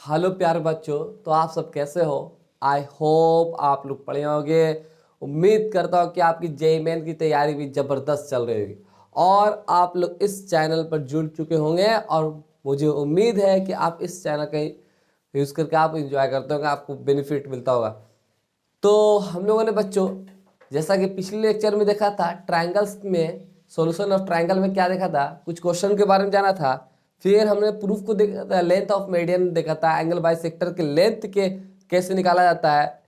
Hello प्यारे बच्चों, तो आप सब कैसे हो। आई होप आप लोग पढ़े होंगे। उम्मीद करता हूँ कि आपकी जेईई मेन की तैयारी भी ज़बरदस्त चल रही होगी और आप लोग इस चैनल पर जुड़ चुके होंगे और मुझे उम्मीद है कि आप इस चैनल का यूज़ करके आप इंजॉय करते होंगे, आपको बेनिफिट मिलता होगा। तो हम लोगों ने बच्चों जैसा कि पिछले लेक्चर में देखा था, ट्रायंगल्स में सॉल्यूशन ऑफ ट्रायंगल में क्या देखा था, कुछ क्वेश्चन के बारे में जाना था। फिर हमने प्रूफ को देखा था, लेंथ ऑफ मीडियन देखा था, एंगल बाई सेक्टर के लेंथ के कैसे निकाला जाता है,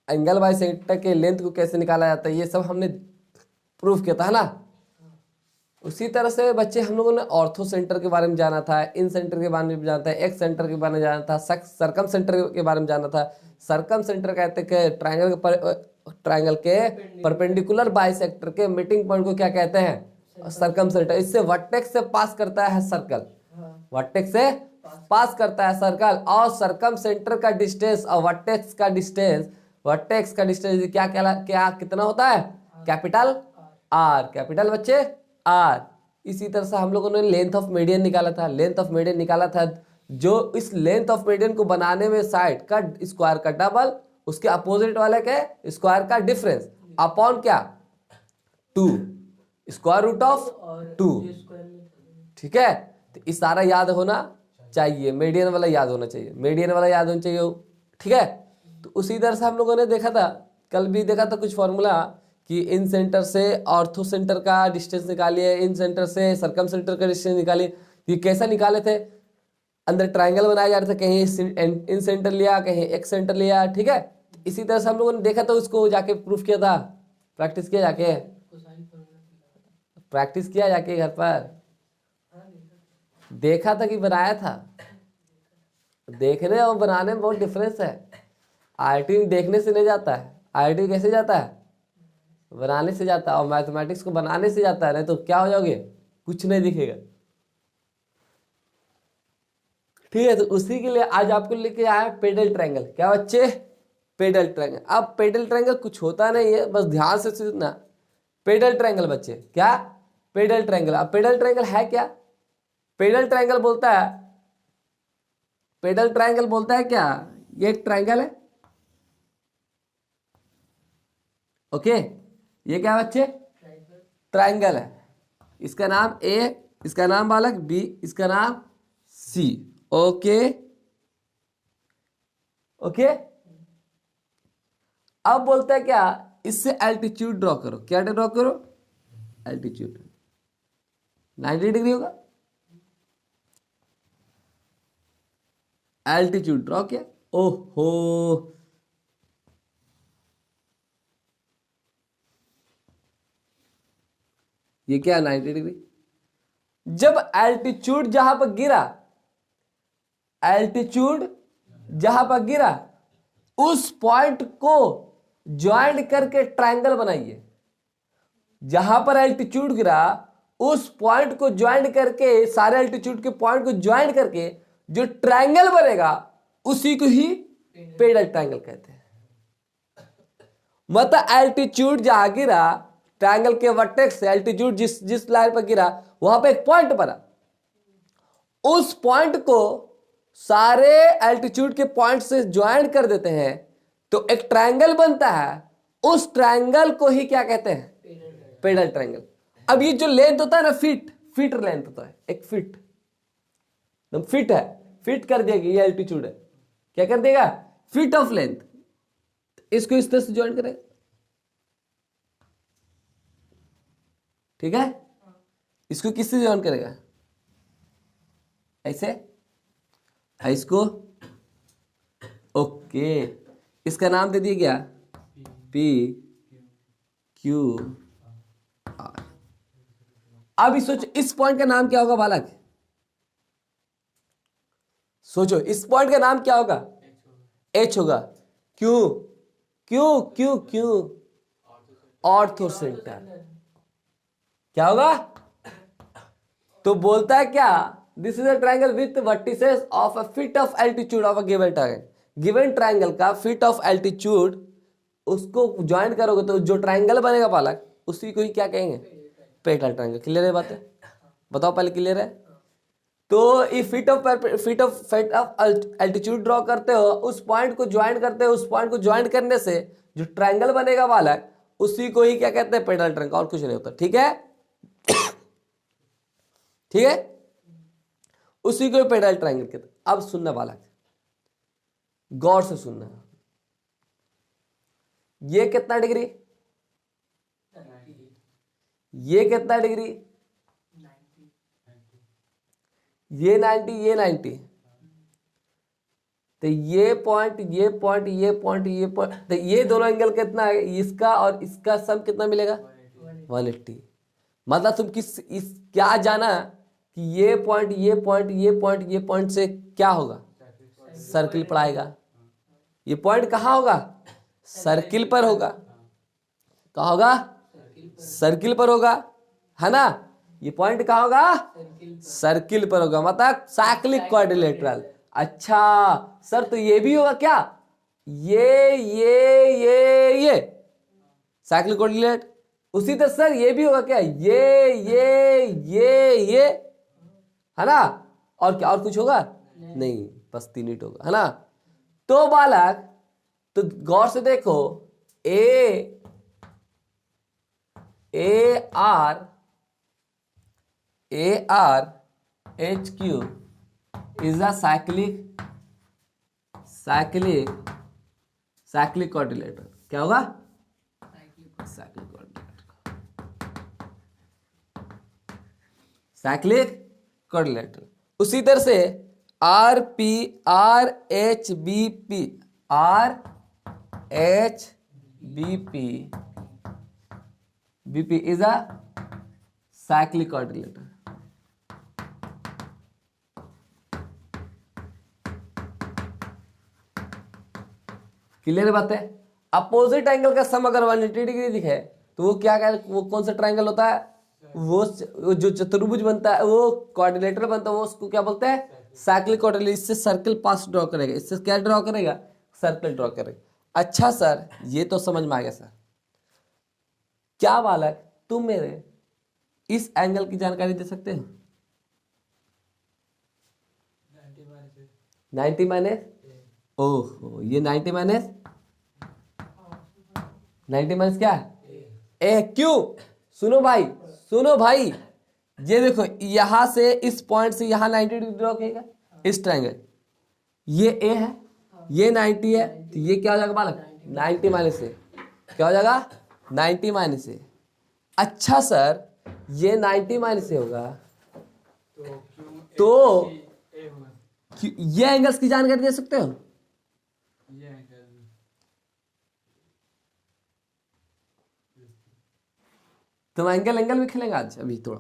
एंगल बाई सेक्टर के लेंथ को कैसे निकाला जाता है, ये सब हमने प्रूफ किया था, है ना। उसी तरह से बच्चे हम लोगों ने ऑर्थो सेंटर के बारे में जाना था, इन सेंटर के बारे में जाना था, एक्स सेंटर के बारे में जाना था, सर्कम सेंटर के बारे में जाना था। सर्कम सेंटर कहते हैं ट्रायंगल के परपेंडिकुलर बाइसेक्टर के मीटिंग पॉइंट को क्या कहते हैं, सर्कम सेंटर। इससे वर्टेक्स से पास करता है सर्कल, वर्टेक्स से पास करता है सर्कल, और सर्कम सेंटर का डिस्टेंस और वर्टेक्स का डिस्टेंस, वर्टेक्स का डिस्टेंस क्या कितना होता है, कैपिटल आर, कैपिटल बच्चे आर। इसी तरह से हम लोगों ने लेंथ ऑफ मीडियन निकाला था, लेंथ ऑफ मीडियन निकाला था, जो इस लेंथ ऑफ मीडियन को बनाने में साइड का स्क्वायर का डबल, उसके अपोजिट वाले के स्क्वायर का डिफरेंस अपॉन क्या, 2, स्क्वायर रूट ऑफ 2। ठीक है, तो इस सारा याद होना चाहिए, मीडियन वाला याद होना चाहिए, मीडियन वाला याद होना चाहिए। ठीक है, तो उसी तरह से हम लोगों ने देखा था, कल भी देखा था कुछ फॉर्मूला कि इन सेंटर से ऑर्थो सेंटर का डिस्टेंस निकालिए, इन सेंटर से सर्कम सेंटर का डिस्टेंस निकालिए। ये कैसा निकाले थे, अंदर ट्रायंगल बनाया जा रहा था, कहीं इन सेंटर लिया, कहीं एक्स सेंटर लिया। ठीक है, इसी तरह से हम लोगों ने देखा था, उसको जाके प्रूफ किया था, प्रैक्टिस किया जाके, प्रैक्टिस किया जाके घर पर, देखा था कि बनाया था। देखने और बनाने में बहुत डिफरेंस है। आईआईटी देखने से नहीं जाता है, आईआईटी कैसे जाता है, बनाने से जाता है, और मैथमेटिक्स को बनाने से जाता है, नहीं तो क्या हो जाओगे, कुछ नहीं दिखेगा। ठीक है, तो उसी के लिए आज आपको लेके आया पेडल ट्रायंगल। क्या बच्चे, पेडल ट्रायंगल। अब पेडल ट्रायंगल कुछ होता नहीं है, बस ध्यान से सुनना। पेडल ट्रायंगल बच्चे क्या, पेडल ट्रायंगल। अब पेडल ट्रायंगल है क्या, पेडल ट्रायंगल बोलता है, पेडल ट्रायंगल बोलता है क्या, ये एक ट्रायंगल है। ओके, ये क्या बच्चे, ट्रायंगल है। इसका नाम ए, इसका नाम बालक बी, इसका नाम सी। Okay okay. अब बोलता है क्या, इससे एल्टीट्यूड ड्रॉ करो। क्या ड्रॉ करो, एल्टीट्यूड 90 डिग्री होगा, एल्टीट्यूड ड्रॉ किया। ओहो, ये क्या 90 डिग्री। जब एल्टीट्यूड जहां पर गिरा, एल्टीट्यूड जहां पर गिरा, उस पॉइंट को ज्वाइन करके ट्रायंगल बनाइए। जहां पर एल्टीट्यूड गिरा, उस पॉइंट को ज्वाइन करके, सारे एल्टीट्यूड के पॉइंट को ज्वाइन करके जो ट्रायंगल बनेगा, उसी को ही पेडल ट्रायंगल कहते हैं। मतलब एल्टीट्यूड जहां गिरा, ट्रायंगल के वर्टेक्स से एल्टीट्यूड जिस जिस लाइन पर गिरा, वहां पे एक पॉइंट बना, उस पॉइंट को सारे एल्टीट्यूड के पॉइंट से ज्वाइन कर देते हैं, तो एक ट्रायंगल बनता है। उस ट्रायंगल को ही क्या कहते हैं, पेडल ट्रायंगल। अब ये जो लेंथ होता है ना, फीट, फीट लेंथ होता है, एक फीट, फिट है, फिट कर देगी, ये एल्टीट्यूड है, क्या कर देगा, फीट ऑफ लेंथ। इसको इस तरह से ज्वाइन करेगा। ठीक है, इसको किससे ज्वाइन करेगा, ऐसे, इसको। ओके, इसका नाम दे दिया गया पी क्यू आर। अब सोचो इस पॉइंट का नाम क्या होगा बालक, सोचो इस पॉइंट का नाम क्या होगा, एच होगा। क्यों, क्यों क्यों क्यों, ऑर्थो सेंटर। क्या होगा, तो बोलता है क्या, this is a triangle with vertices of a feet of altitude of a given triangle. Given triangle का फीट ऑफ एल्टीट्यूड, उसको ज्वाइन करोगे तो जो ट्रायंगल बनेगा बालक, उसी को ही क्या कहेंगे, पेडल ट्रायंगल। क्लियर है बात है, बताओ पहले, क्लियर है। तो इस फीट ऑफ एल्टीट्यूड ड्रॉ करते हो, उस पॉइंट को ज्वाइन करते हो, उस पॉइंट को ज्वाइन करने से जो ट्रायंगल बनेगा वाला उसी को ही क्या कहते हैं, पेडल ट्रायंगल, और कुछ नहीं होता। ठीक है, ठीक है, उसी को पेडल ट्रायंगल कहते हैं। अब सुनने वाला, गौर से सुनना, ये कितना डिग्री, ये कितना डिग्री, ये 90, ये 90, तो ये पॉइंट, ये पॉइंट, ये पॉइंट, ये पॉइंट, तो ये दोनों एंगल कितना है, इसका और इसका सम कितना मिलेगा, 180। मतलब तुम इस क्या जाना कि ये पॉइंट, ये पॉइंट, ये पॉइंट, ये पॉइंट से क्या होगा, सर्किल पर आएगा। ये पॉइंट कहाँ होगा, सर्किल पर होगा। कहाँ होगा, सर्किल पर होगा, है ना। ये पॉइंट कहाँ होगा, सर्किल पर होगा, मतलब साइक्लिक क्वाड्रिलेटरल। अच्छा सर, तो ये भी होगा क्या, ये साइक्लिक क्वाड्रिलेटरल। उसी तरह सर ये भी होगा क्या, ये, है ना। और क्या, और कुछ होगा नहीं, बस 3 यूनिट होगा, है ना। तो बालक, तो गौर से देखो, ARHQ is a cyclic quadrilateral। क्या होगा, साइक्लिक क्वाड्रिलेटरल। उसी तरह से RHBP is a cyclic quadrilateral। Clear बात है। अपोजिट एंगल का सम अगर 180 डिग्री दिखे तो वो क्या वो कौन सा ट्रायंगल होता है, वो जो चतुर्भुज बनता है, वो क्वाड्रिलेटरल बनता है, वो उसको क्या बोलते हैं, साइक्लिक क्वाड्रिलेटरल। इससे सर्कल पास ड्रॉ करेगा, इससे क्या ड्रॉ करेगा, सर्कल ड्रॉ करेगा। अच्छा सर, ये तो समझ में आ गया सर। क्या बालक, तुम मेरे इस एंगल की जानकारी दे सकते हो, 90 माइनस, ओहो, ये 90 माइनस क्या ए, क्यों, सुनो भाई, ये देखो, यहां से इस पॉइंट से यहां 90 डिग्री ड्रॉ करेगा, इस ट्रायंगल, ये ए है, ये 90 है, तो ये क्या हो जाएगा बालक, 90 माइनस ए। क्या हो जाएगा, 90 माइनस ए। अच्छा सर, ये 90 माइनस ए होगा, तो ये एंगल्स की जानकारी दे सकते हो, तुम एंगल भी खेलेंगे आज, अभी थोड़ा,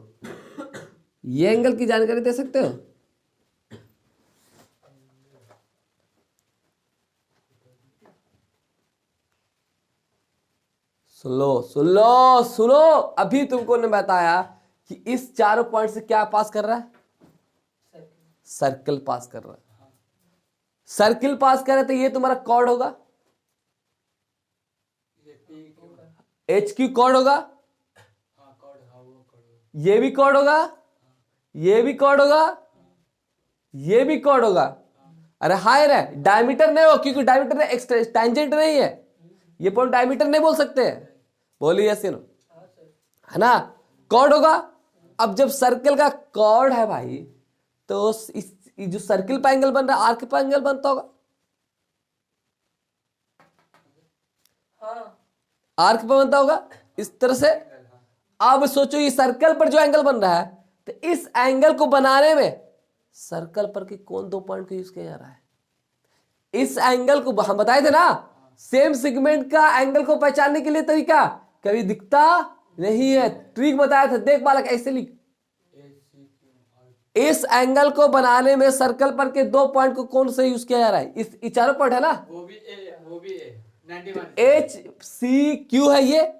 ये एंगल की जानकारी दे सकते हो। सुनो, अभी तुमको ने बताया कि इस चारों पॉइंट से क्या पास कर रहा है, सर्कल पास कर रहा है। सर्किल पास कर रहा है, तो ये तुम्हारा कॉर्ड होगा, HQ कॉर्ड होगा, ये भी कॉर्ड होगा, ये भी कॉर्ड होगा, ये भी कॉर्ड होगा। अरे हायर है, डायमीटर नहीं हो, क्योंकि डायमीटर टैंजेंट नहीं है, ये पॉइंट डायमीटर नहीं बोल सकते हैं। बोलिए यस नो, है ना। कॉर्ड होगा। अब जब सर्कल का कॉर्ड है भाई, तो इस जो सर्किल पे एंगल बन रहा है, आर्क पे एंगल बनता होगा, आर्क पे बनता होगा इस तरह से। अब सोचो, ये सर्कल पर जो एंगल बन रहा है, तो इस एंगल को बनाने में सर्कल पर के कौन 2 पॉइंट को यूज किया जा रहा है। इस एंगल को हम बताए थे ना, सेम सेगमेंट का एंगल को पहचानने के लिए तरीका कभी दिखता नहीं है, ट्रिक बताया था, देख बालक, ऐसे लिख, इस एंगल को बनाने में सर्कल पर के 2 पॉइंट को कौन से यूज किया जा रहा है, इस चारों पॉइंट है ना, वो भी HCQ है ये,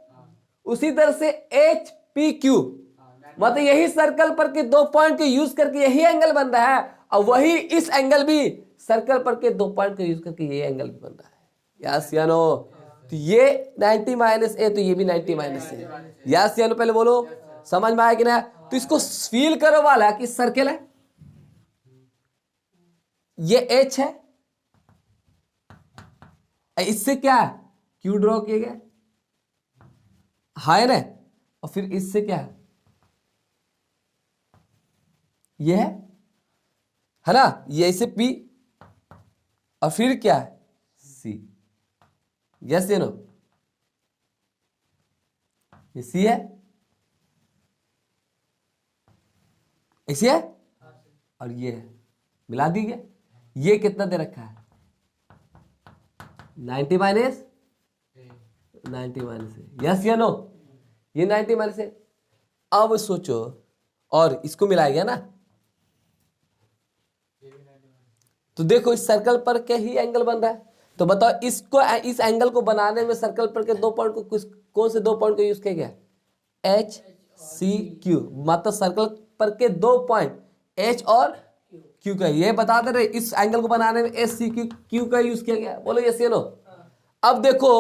उसी तरह से HPQ, मतलब यही सर्कल पर के 2 पॉइंट को यूज करके यही एंगल बन रहा है, और वही इस एंगल भी सर्कल पर के 2 पॉइंट को यूज करके ये एंगल भी बन रहा है। यस या नो। तो ये 90 माइनस ए, तो ये भी 90 माइनस ए। यस या नो, पहले बोलो, समझ में आया कि ना। तो इसको फील करो वाला कि सर्कल है, ये एच है, इससे क्या है, क्यू ड्रॉ किया गया, है ना। और फिर इससे क्या है, ये है ना, ये इसे पी, और फिर क्या है, सी। यस या नो, ये सी है, ऐसी है, और ये है, मिला दीजिए। ये कितना दे रखा है, 90 माइनस 90 माइनस है, यस या नो, ये 90 माइनस है। अब सोचो, और इसको मिलाया गया ना, तो देखो इस सर्कल पर के ही एंगल बन रहा है। तो बताओ इसको, इस एंगल को बनाने में सर्कल पर के दो पॉइंट को कौन से दो पॉइंट को यूज किया गया, एच सी क्यू। मतलब सर्कल पर के दो पॉइंट एच और क्यू का, ये बता दे रहे इस एंगल को बनाने में एच सी क्यू क्यू का यूज किया गया। बोलो यस या नो। अब देखो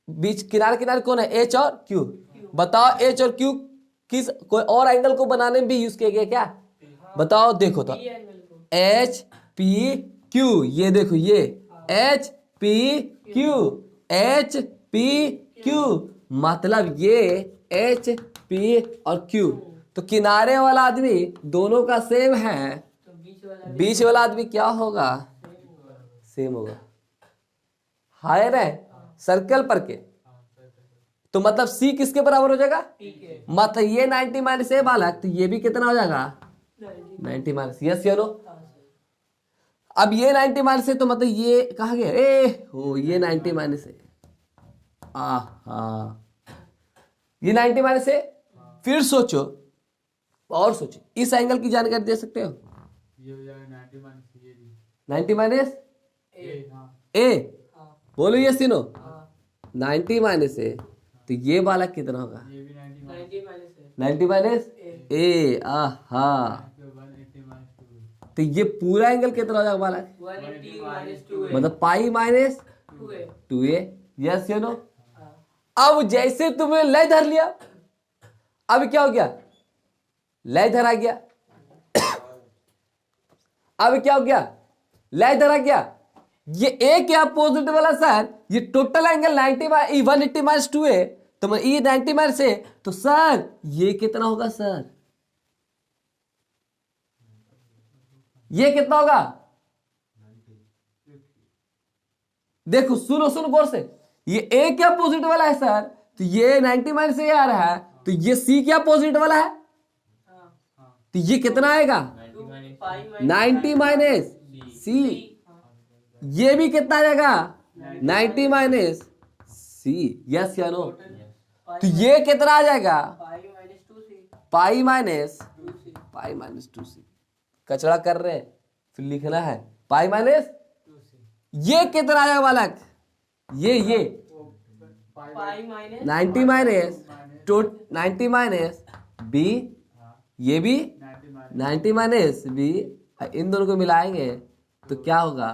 बीच किनारे किनारे कौन है, एच और क्यू। बताओ एच और क्यू किस कोई और एंगल को बनाने में भी यूज किया गया क्या, बताओ। देखो तो एच पी क्यू, ये देखो ये H P Q, H P Q, मतलब ये एच पी और क्यू। तो किनारे वाला आदमी दोनों का सेम है, बीच वाला आदमी क्या होगा, सेम होगा, हायर है सर्कल पर के। तो मतलब सी किसके बराबर हो जाएगा, मतलब ये 90 माइनस ए वाला, तो ये भी कितना हो जाएगा 90 माइनस, यस या नो। अब ये 90 माइनस है, तो मतलब ये कहा गया, ए हो ये 90 माइनस है, ये 90 माइनस है। फिर सोचो, और सोचो, इस एंगल की जानकारी दे सकते हो, 90 माइनस ए, बोलो ये सीनो 90 माइनस ए, तो ये वाला कितना होगा, 90 माइनस ए, तो ये पूरा एंगल कितना हो जाएगा वाला, मतलब pi minus 2a, yes you know. अब जैसे तुमने लय धर लिया, अब क्या हो गया, लय धरा गया, अब क्या हो गया, लय धरा गया। ये ए क्या पॉजिटिव वाला सर, ये टोटल एंगल 90 180 माइनस 2a, तो ये 90 माइनस है, तो सर ये कितना होगा सर, ये कितना होगा, देखो सुनो सुनो गौर से, ये ए क्या पॉजिटिव वाला है सर, तो ये 90 माइनस से आ रहा है, तो ये सी क्या पॉजिटिव वाला है, तो ये कितना आएगा 90 माइनस सी, ये भी कितना आ जाएगा 90 माइनस सी, यस या नो। तो ये कितना आ जाएगा पाई माइनस 2c, कचरा कर रहे हैं, फिर लिखना है पाई माइनस, ये कितना आया वाला, ये 90 माइनस 90 माइनस बी, ये भी 90 माइनस बी, इन दोनों को मिलाएंगे तो क्या होगा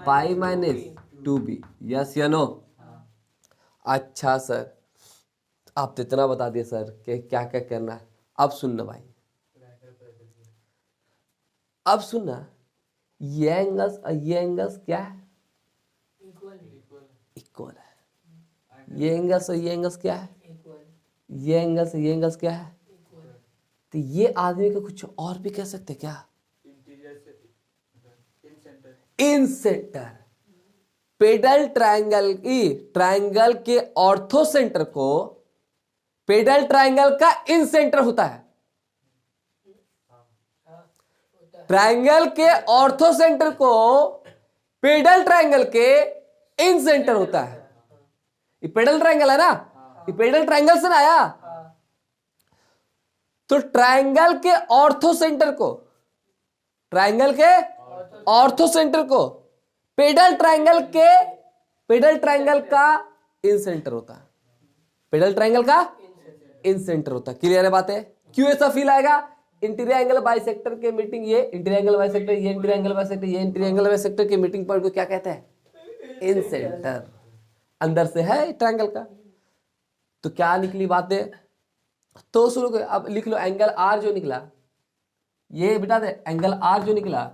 पाई माइनस 2b, यस या नो। अच्छा सर, आप तो इतना बता दिए सर कि क्या क्या करना है। अब सुनना भाई, अब सुनना, ये एंगल्स क्या है, इक्वल है। ये एंगल्स और ये एंगल्स क्या है, ये एंगल्स क्या है, तो ये आदमी को कुछ और भी कह सकते क्या, इन सेंटर, पेडल ट्रायंगल के ऑर्थो सेंटर को पेडल ट्रायंगल का इन सेंटर होता है, ट्रायंगल के ऑर्थो सेंटर को पेडल ट्रायंगल के इन सेंटर होता है। ये पेडल ट्रायंगल है ना, ये पेडल ट्रायंगल से ना आया, तो ट्रायंगल के ऑर्थो सेंटर को, ट्रायंगल के ऑर्थो सेंटर को पेडल ट्रायंगल का इन सेंटर होता है, पेडल ट्रायंगल का इन सेंटर होता है। क्लियर है बात है, क्यों ऐसा फील आएगा, इंटीरियर एंगल बाइसेक्टर के मीटिंग, ये इंटीरियर एंगल बाइसेक्टर, ये इंटीरियर एंगल बाइसेक्टर, ये इंटीरियर एंगल बाइसेक्टर के मीटिंग पॉइंट को क्या कहते हैं, इन सेंटर, अंदर से है ट्रायंगल का। तो क्या निकली बातें, तो सुनो, अब लिख लो एंगल आर जो निकला, ये बेटा दे एंगल आर जो निकला,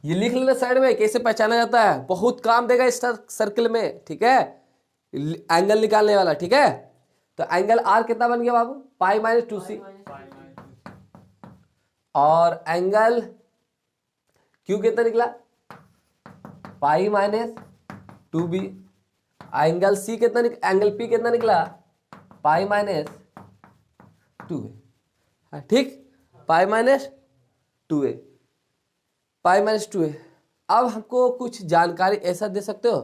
ये लिख लेना साइड में कैसे पहचाना जाता है, बहुत काम देगा इस सर्कल में, ठीक है, एंगल निकालने वाला, ठीक है। तो एंगल आर कितना बन गया बाबू, पाई माइनस 2c, और एंगल क्यू कितना निकला, pi minus 2b, angle C कितना एंगल पी कितना निकला, पाई माइनस 2a, ठीक, pi minus 2a, pi minus 2a। अब हमको कुछ जानकारी ऐसा दे सकते हो,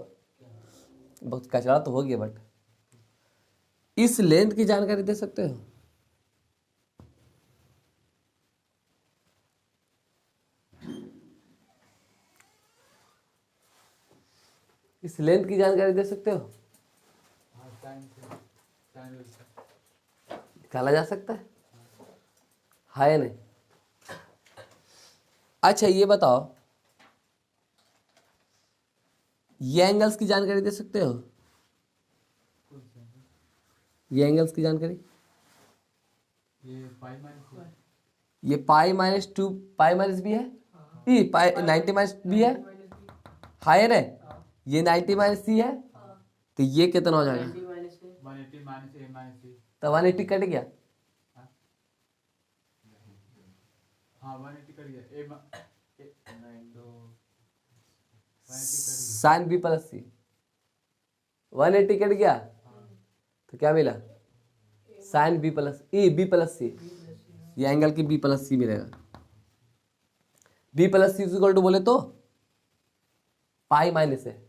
बहुत कचरा तो हो गया बट इस लेंथ की जानकारी दे सकते हो, इस लेंथ की जानकारी दे सकते हो, निकाला जा सकता है या नहीं। अच्छा ये बताओ, ये एंगल्स की जानकारी दे सकते हो, ये एंगल्स की जानकारी, ये pi minus 2 pi minus B है, ये पाई 90 माइनस बी है, हायर है, ये 90 माइनस सी है, तो ये कितना हो जाएगा, 180 तो 180 कट गया, sine B plus C, 180 cut गया तो क्या मिला, sine B plus B plus C, ये एंगल की बी प्लस सी मिलेगा, B plus C equal to बोले तो पाई माइनस है,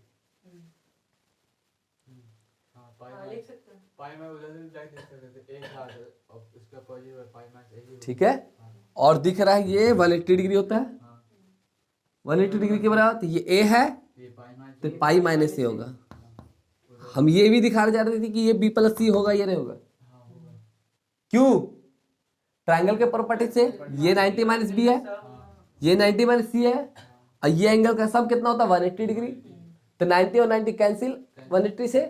ठीक है, और दिख रहा है ये 180 डिग्री होता है, 180 डिग्री के बराबर, तो ये ए है तो पाई माइनस ए होगा। हम ये भी दिखा जा रहे थे कि ये बी प्लस सी होगा, ये नहीं होगा, क्यों, ट्रायंगल के प्रॉपर्टी से ये 90 माइनस बी है, ये 90 माइनस सी है, और ये एंगल का सम कितना होता है 180 डिग्री, तो 90 और 90 कैंसिल 180 से,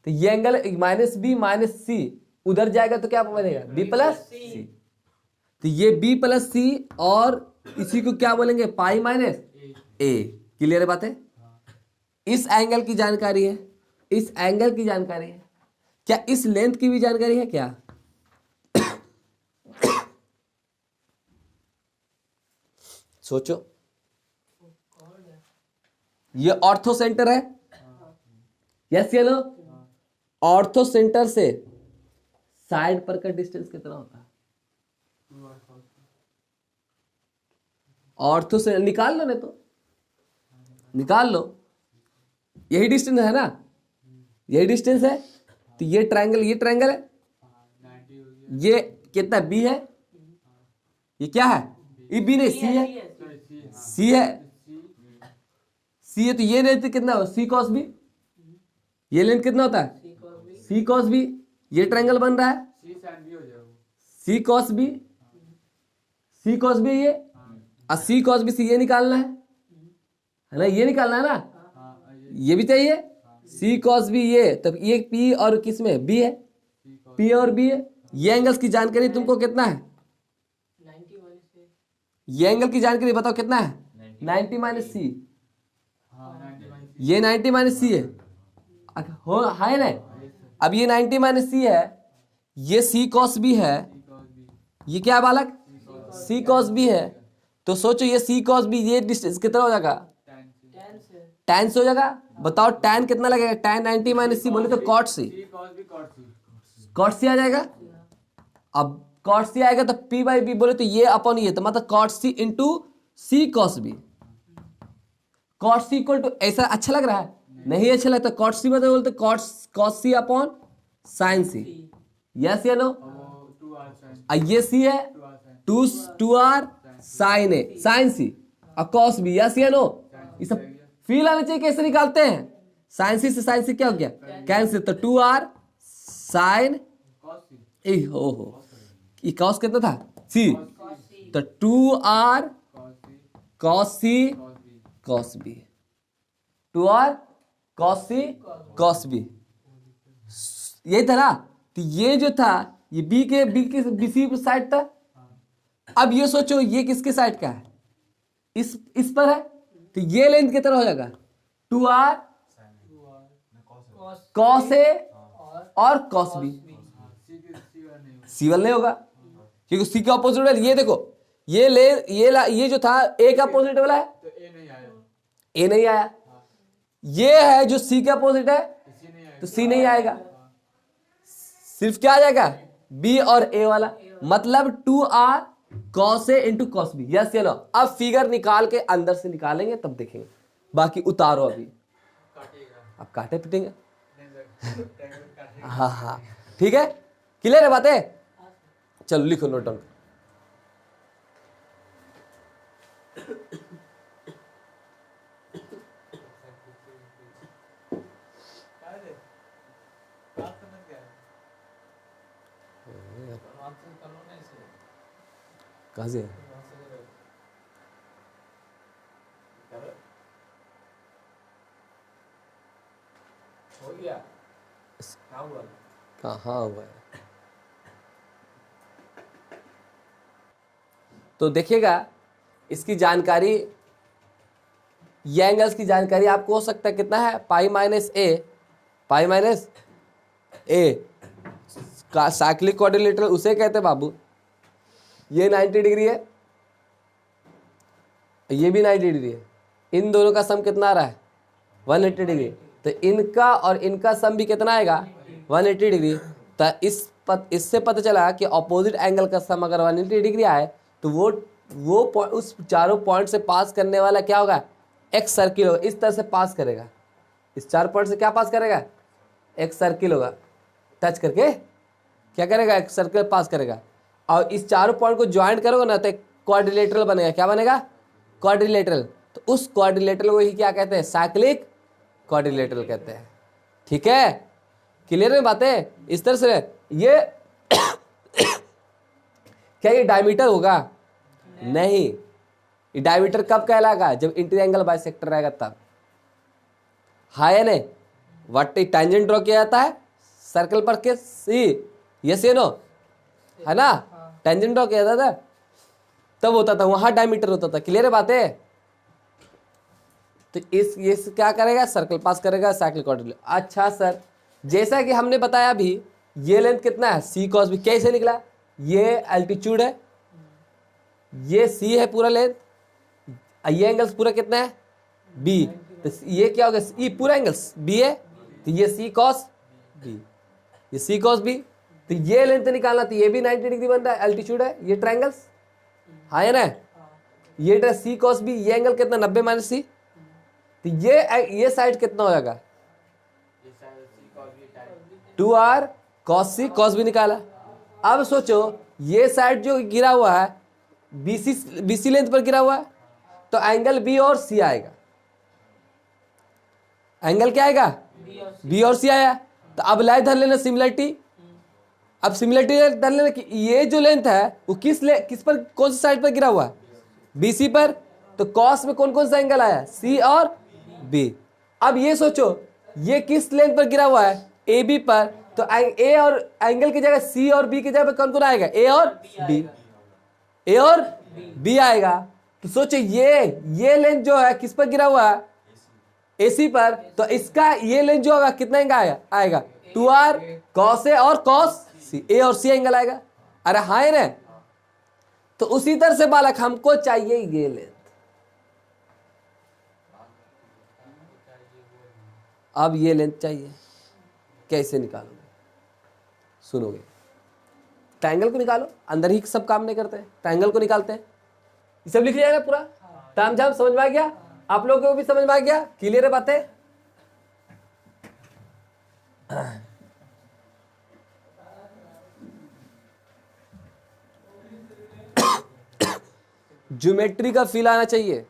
तो ये एंगल माइनस बी माइनस सी उधर जाएगा तो क्या बनेगा, बी प्लस सी, तो ये बी प्लस सी और इसी को क्या बोलेंगे, पाई माइनस ए। क्लियर है बात है, इस एंगल की जानकारी है, इस एंगल की जानकारी है, क्या इस लेंथ की भी जानकारी है क्या, सोचो, ये ऑर्थो सेंटर है, यस या नो, ऑर्थो सेंटर से साइड पर का डिस्टेंस कितना होता है, ऑर्थो से निकाल लो, नहीं तो निकाल लो, यही डिस्टेंस है ना, यही डिस्टेंस है, तो ये ट्रायंगल है, ये कितना बी है, ये क्या है, ये बी नहीं सी है, सी है, सी है, तो ये लेंथ कितना हो, सी कॉस बी, ये लेंथ कितना होता है, सी कॉस बी, ये ट्रायंगल बन रहा है, सी कॉस बी, सी कॉस बी, ये और सी कॉस बी सी, ये निकालना है ना, ये निकालना है ना, ये भी चाहिए, सी कॉस बी, ये तब ये पी और किस में बी है, पी और बी है, ये एंगल्स की जानकारी तुमको कितना है, ये एंगल की जानकारी बताओ कितना है, 90 माइनस सी, ये 90 माइनस सी है, हो है ना, अब ये 90 माइनस सी है, ये सी कॉस बी है, ये क्या है बालक, सी कॉस बी है, तो सोचो ये सी कॉस बी, ये डिस्टेंस कितना हो जाएगा, tan से हो जाएगा, बताओ tan कितना लगेगा, tan 90 माइनस सी बोले तो cot सी, cot सी आ जाएगा, अब cot सी आएगा तो p बाई बी बोले तो ये अपॉन ये, तो मतलब cot C into C cos B, cot C equal to, ऐसा अच्छा लग रहा है, नहीं अच्छा लगता, cot सी मतलब बोलते cos सी अपॉन साइन सी, यस या नो, ये सी है 2r साइन ए साइन सी, और cos बी, यस या नो, ये सब फील आना चाहिए, कैसे निकालते हैं, साइन सी से साइन सी क्या हो गया, कैंसिल, तो 2r साइन ए, हो ये कॉस कितना था, सी, तो 2r cos सी cos बी, 2r cos सी cos बी, यही था ना, तो ये जो था ये बी के सी साइड था, अब ये सोचो ये किसके साइड का है, इस पर है, तो ये लेंथ कितना हो जाएगा 2r cos a और cos b। C1 नहीं होगा क्योंकि C का अपोजिट है। ये देखो ये जो था A का अपोजिट वाला है, A नहीं आया। ये है जो C का अपोजिट है, तो C नहीं आएगा। सिर्फ क्या आ जाएगा B और A वाला, मतलब 2r cos a into cos b। Yes या नो। अब फिगर निकाल के अंदर से निकालेंगे तब देखेंगे, बाकी उतारो अभी। अब काटे पिटेंगे। हाँ हाँ ठीक है, क्लियर है बातें। चलो लिखो नोट डाउन। कहाँ से हो गया, कहाँ हुआ है। तो देखिएगा इसकी जानकारी, ये एंगल्स की जानकारी आपको हो सकता है कितना है, पाई माइनस ए का साइक्लिक क्वाड्रिलेटरल उसे कहते हैं बाबू। ये 90 डिग्री है, ये भी 90 डिग्री है, इन दोनों का सम कितना आ रहा है 180 डिग्री। तो इनका और इनका सम भी कितना आएगा 180 डिग्री। तो इससे पता चला कि अपोजिट एंगल का सम अगर 180 डिग्री आए तो वो उस चारों पॉइंट से पास करने वाला क्या होगा, एक सर्किल होगा, इस तरह से पास करेगा। इस 4 पॉइंट से क्या पास करेगा, एक सर्किल होगा, टच करके क्या करेगा, एक सर्किल पास करेगा। और इस चारों पॉइंट को ज्वाइंट करोगे ना तो एक क्वाड्रिलेटरल बनेगा। क्या बनेगा, क्वाड्रिलेटरल। तो उस क्वाड्रिलेटरल को ही क्या कहते हैं, साइक्लिक क्वाड्रिलेटरल कहते हैं। ठीक है, क्लियर है बातें। इस तरह से ये क्या ये डायमीटर होगा, नहीं, ये डायमीटर कब कहलाएगा, जब इंटीरियर बाइसेक्टर रहेगा तब। हाँ या नहीं, वर्टी टेंजेंट ड्रॉ किया जाता है सर्कल पर के सी, यस या नो, है ना, टेंजेंट ड्रॉ किया जाता था तब होता था, वहां डायमीटर होता था। क्लियर है बातें। तो ये क्या करेगा, सर्कल पास करेगा, साइक्लिक क्वाड्रिलेटरल। अच्छा सर, जैसा कि हमने बताया अभी, ये लेंथ कितना है सी कॉस बी, कैसे निकला, ये एल्टीट्यूड है, ये सी है पूरा लेंथ, ये एंगल्स पूरा कितना है बी, तो ये क्या होगा, ई पूरा एंगल्स बी है, तो ये सी कॉस बी, ये सी कॉस बी। तो ये लेंथ निकालना, तो ये भी 90 डिग्री बन रहा है, एल्टीट्यूड है, ये ट्रायंगल्स, हाँ है ना, ये सी कॉस बी, ये एंगल कितना 90 माइनस सी, तो ये साइड कितना हो जाएगा 2r cos c cos b निकाला। अब सोचो ये साइड जो गिरा हुआ है बीसी लेंथ पर गिरा हुआ है, तो एंगल बी और सी आएगा, एंगल क्या आएगा बी और सी आया। तो अब लाइन धर लेना सिमिलरिटी, अब सिमिलरिटी धर लेना कि ये जो लेंथ है वो किस पर, कौन सी साइड पर गिरा हुआ है, बीसी पर। तो कॉस में कौन कौन सा एंगल आया, सी और बी। अब ये सोचो ये किस लेंथ पर गिरा हुआ है, ए बी पर, तो ए और एंगल की जगह सी और बी की जगह कौन कौन आएगा, ए और बी, ए और बी आएगा। तो सोचो ये लेंथ जो है किस पर गिरा हुआ है, एसी पर, तो इसका ये लेंथ जो होगा कितना एंगल आएगा 2r cos a और cos c, ए और सी एंगल आएगा। अरे हाँ है ना। तो उसी तरह से बालक हमको चाहिए ये लेंथ, अब ये लेंथ चाहिए, कैसे निकालोगे, सुनोगे। ट्रायंगल को निकालो, अंदर ही सब काम नहीं करते, ट्रायंगल को निकालते हैं, ये सब लिख लिया ना पूरा, ताम झाम समझ में आ गया, आप लोगों को भी समझ में आ गया, क्लियर है बातें। ज्योमेट्री का फील आना चाहिए।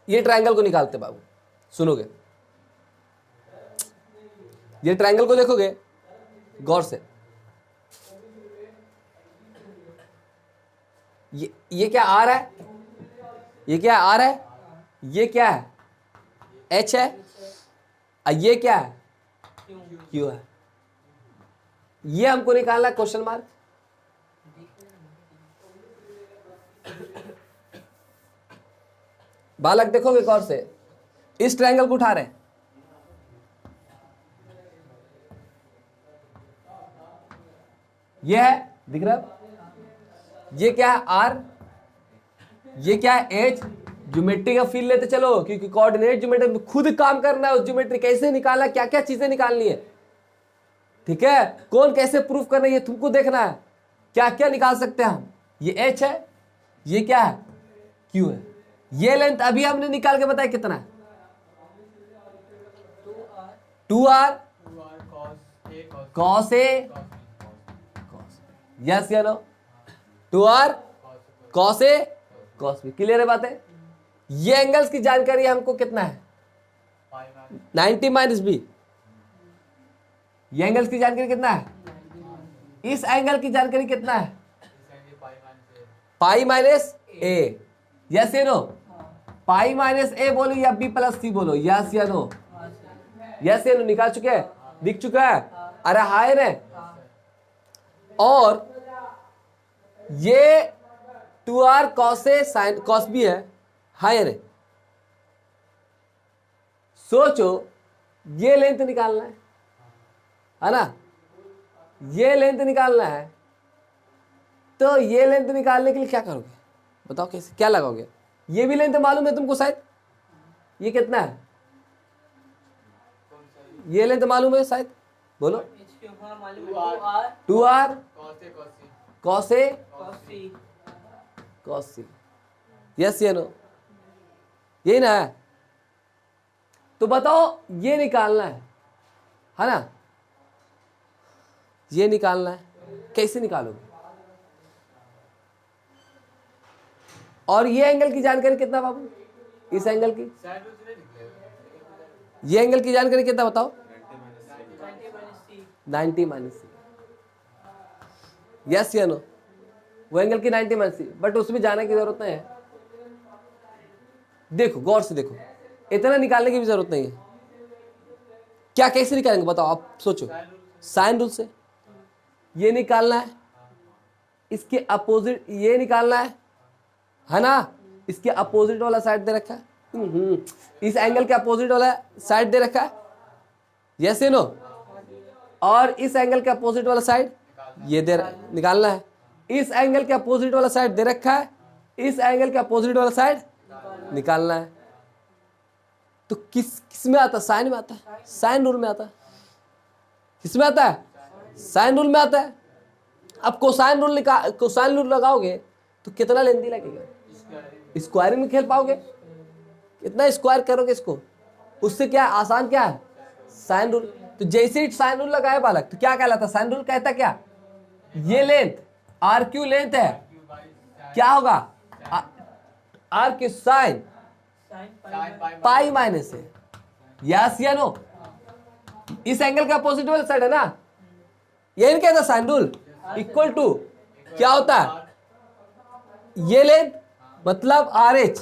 ये ट्रायंगल को निकालते बाबू, सुनोगे, ये ट्रायंगल को देखोगे गौर से, ये क्या आर है, ये क्या आर है, ये क्या है एच है, ये क्या है क्यू है। ये हमको निकालना क्वेश्चन मार्क, बालक देखोगे गौर से, इस ट्रायंगल को उठा रहे हैं, ये है, दिख रहा है, ये क्या है आर, ये क्या है एच। ज्योमेट्री का फील लेते चलो, क्योंकि कोऑर्डिनेट ज्योमेट्री में खुद काम करना है, उस ज्योमेट्री कैसे निकालना, क्या क्या चीजें निकालनी है, ठीक है, कौन कैसे प्रूफ करना है ये तुमको देखना है, क्या क्या निकाल सकते हैं हम। ये एच है, ये क्या है क्यू है, ये लेंथ अभी हमने निकाल के बताया कितना है, 2r cos a, यस या no, 2r cos a cos b, clear है बातें। ये एंगल्स की जानकारी हमको कितना है 90 माइनस बी, ये एंगल्स की जानकारी कितना है, इस एंगल की जानकारी कितना है पाई माइनस ए, यस या नो, पाई माइनस ए बोलो या बी प्लस सी बोलो, यस या नो, यस या नो, निकाल चुके हैं, दिख चुका है, अरे हाय रे। और ये 2r cos a sin cos b है, हाय रे। सोचो ये लेंथ निकालना है ना, ये लेंथ निकालना है, तो ये लेंथ निकालने के लिए क्या करोगे बताओ, कैसे क्या लगाओगे, ये भी लेंथ मालूम है तुमको शायद, ये कितना है, ये लेंथ मालूम है शायद, बोलो 2r cos a cos c, yes या नो, यही ना है। तो बताओ ये निकालना है ना, ये निकालना है, कैसे निकालोगे, और ये एंगल की जानकारी कितना बाबू, इस एंगल की, ये एंगल की जानकारी कितना बताओ, 90 माइनस सी, यस या नो, वो एंगल की 90 माइनस सी, बट उसमें जाने की जरूरत नहीं है। देखो गौर से देखो, इतना निकालने की भी जरूरत नहीं है, क्या कैसे निकालेंगे बताओ आप सोचो, साइन रूल से ये निकालना है, इसके अपोजिट ये निकालना है ना, इसके अपोजिट वाला साइड दे रखा है, इस एंगल के अपोजिट वाला साइड दे रखा है, यस या नो, और इस एंगल के अपोजिट वाला साइड ये दे निकालना है, इस एंगल के अपोजिट वाला साइड दे रखा है, इस एंगल के अपोजिट वाला साइड निकालना है। तो किस में आता है, साइन में आता है, साइन रूल में आता है, किस में आता है, साइन रूल में आता है। अब कोसाइन रूल लगाओगे तो कितना लेंथी लगेगा, स्क्वायरिंग में खेल पाओगे, कितना स्क्वायर करोगे इसको, उससे क्या आसान क्या है साइन रूल। तो जैसे ही साइन रूल लगाए बालक तो क्या कहलाता है, साइन रूल कहता क्या, ये लेंथ आर क्यू लेंथ है, क्या होगा R Q sine pi minus है, यस या नो, इस एंगल का अपोजिट वाला साइड है ना, ये नहीं कहता साइन रूल, इक्वल टू क्या होता है, ये लेंथ मतलब आर एच,